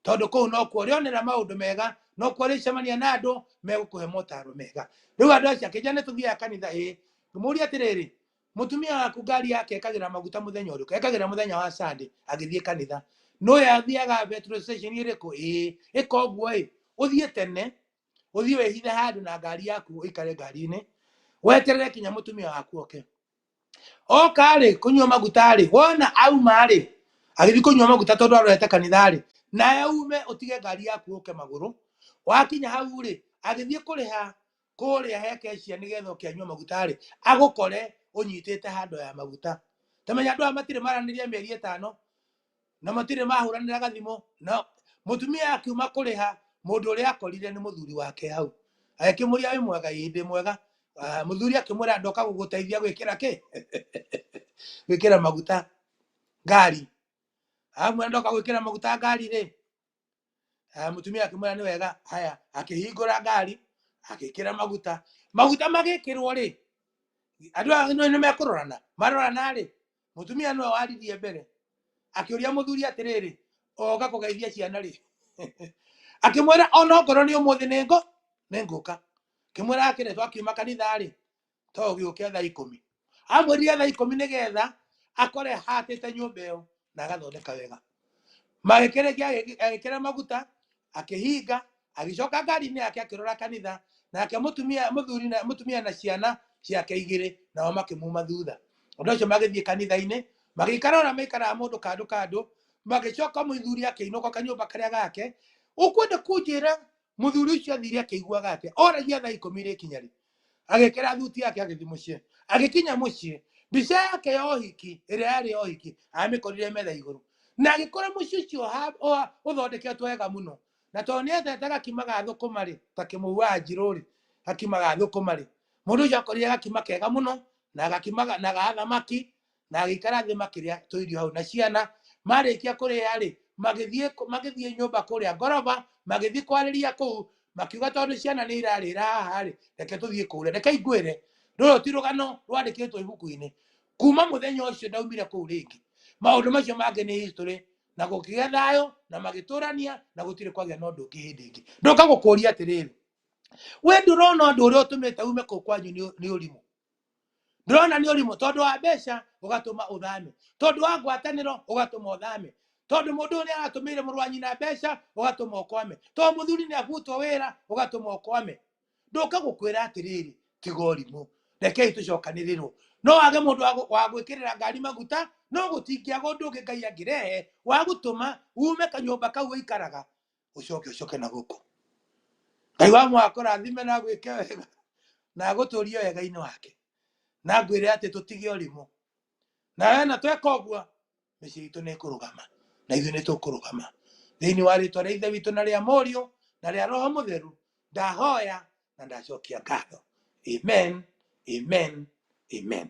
tondu kuu no kuorionera maundu mega no kuoricemania na andu megukuhe motaro mega riu andu acio kijana tuthia kanitha ngumuria atiriri mutumia waku ngari yake ekagira maguta muthenya uriku ekagira muthenya wa Sunday agithie kanitha no yathiaga petrol station iriku ikoguo uthie tene uthie wehithe handu na ngari yaku ikare ngari-ini weterere kinya mutumia waku oke okari kunywa maguta ri wona auma ri agithi kunywa maguta tondu arorete kanitha ri na aume utige ngari yaku uke maguru wakinya hau ri agithie kuriha kuria heke cia nigetha ukianywa maguta ri agukore unyitite hando ya maguta tamenya andu amatire maraniria mieri 5 na matire mahuranira gathimo no mutumia akiuma kuriha mundu uria akorire ni muthuri wake hau akimuria wi mwega indi mwega muthuri akimwira ndoka guguteithia gwikira ki gwikira maguta ngari amwe ndoka gwikira maguta ngari ri mutumia akimwira ni wega haya akihingura ngari akikira maguta magikirwo ri andu ni mekurorana marorana ri mutumia no waririe mbere akiuria muthuri atiriri oga kugeithia ciana ri akimwira ono ngoro ni umuthi ninguka kimwira akiretwo akiuma kanitha ri to giuke thaa 10 amwirire thaa 10 nigetha akore hatite nyumba iyo na agathondeka wega agikira maguta akihinga agicoka ngari-ini yake akirora kanitha nake mutumia na ciana ciake igiri nao makimuma thutha undu ucio magithie kanitha-ini magikara ona maikara mundu kandu magicoka muthuri akiinuka kanyumba karia gake ukwenda kunjira muthuri ucio athire akiguaga atia oragia thaa 10 ri kinyari agikira thuti yake agithi mucie agikinya mucie mbica yake ya ũhiki ĩrĩa yarĩ ya ũhiki amĩkorire metha igũrũ na agĩkora mucie ũcio ũthondeketwo wega mũno na tondũ nĩendete gakima ga thũkũma rĩ ta kĩmũhu wa Njirũ rĩ gakima ga thũkũma rĩ mũndũ ũcio akorire gakima kega mũno na gakima na ga thamaki na agĩikara thĩ makĩrĩa tũirio hau na ciana marĩkia kũrĩa rĩ magĩthiĩ nyũmba kũrĩa ngoroba magĩthiĩ kwarĩria kũu makiuga tondũ ciana nĩ irarĩra haha rĩ reke tũthiĩ kũrĩa reke ingwĩre rũrũ ti rũgano rwandĩkĩtwo ibuku-inĩ kuma mũthenya ũcio ndaumire kũu rĩngĩ maũndũ macio mangĩ nĩ history na gũkĩgĩa thayũ na magĩtũrania na gũtirĩ kwagĩa na ũndũ ũngĩ hĩndĩ ĩngĩ ndoka gũkũria atĩrĩrĩ we ndũrona ũndũ ũrĩa ũtũmĩte ume kũu kwanyu nĩ ũrimũ ndĩrona nĩ ũrimũ tondũ wa mbeca ũgatũma ũthame tondũ wa ngwatanĩro ũgatũma ũthame tondũ mũndũ ũrĩa aratũmĩire mũrũ wa nyina mbeca ũgatũma ũkwame tondũ mũthuri nĩ abutwo wĩra ũgatũma ũkwame ndoka gũkwĩra atĩrĩrĩ tiga ũrimũ rekei tũcokanĩrĩrwo no wage mũndũ wa gwĩkĩrĩra ngari maguta no gũtingĩaga ũndũ ũngĩ Ngai angĩrehe wa gũtũma ume kanyũmba kau ũikaraga ũcoke na gũkũ Ngai wa mũakũrathime na gwĩke wega na gũtũrie wega-inĩ wake na ngwĩre atĩ tũtige ũrimũ na wena tweka ũguo mĩciĩ itũ nĩ ĩkũrũgama na ithuĩ nĩ tũkũrũgama thĩinĩ wa rĩtwa rĩa Ithe witũ na rĩa Mũriũ na rĩa Roho Mũtheru ndahoya na ndacokia ngatho amen amen amen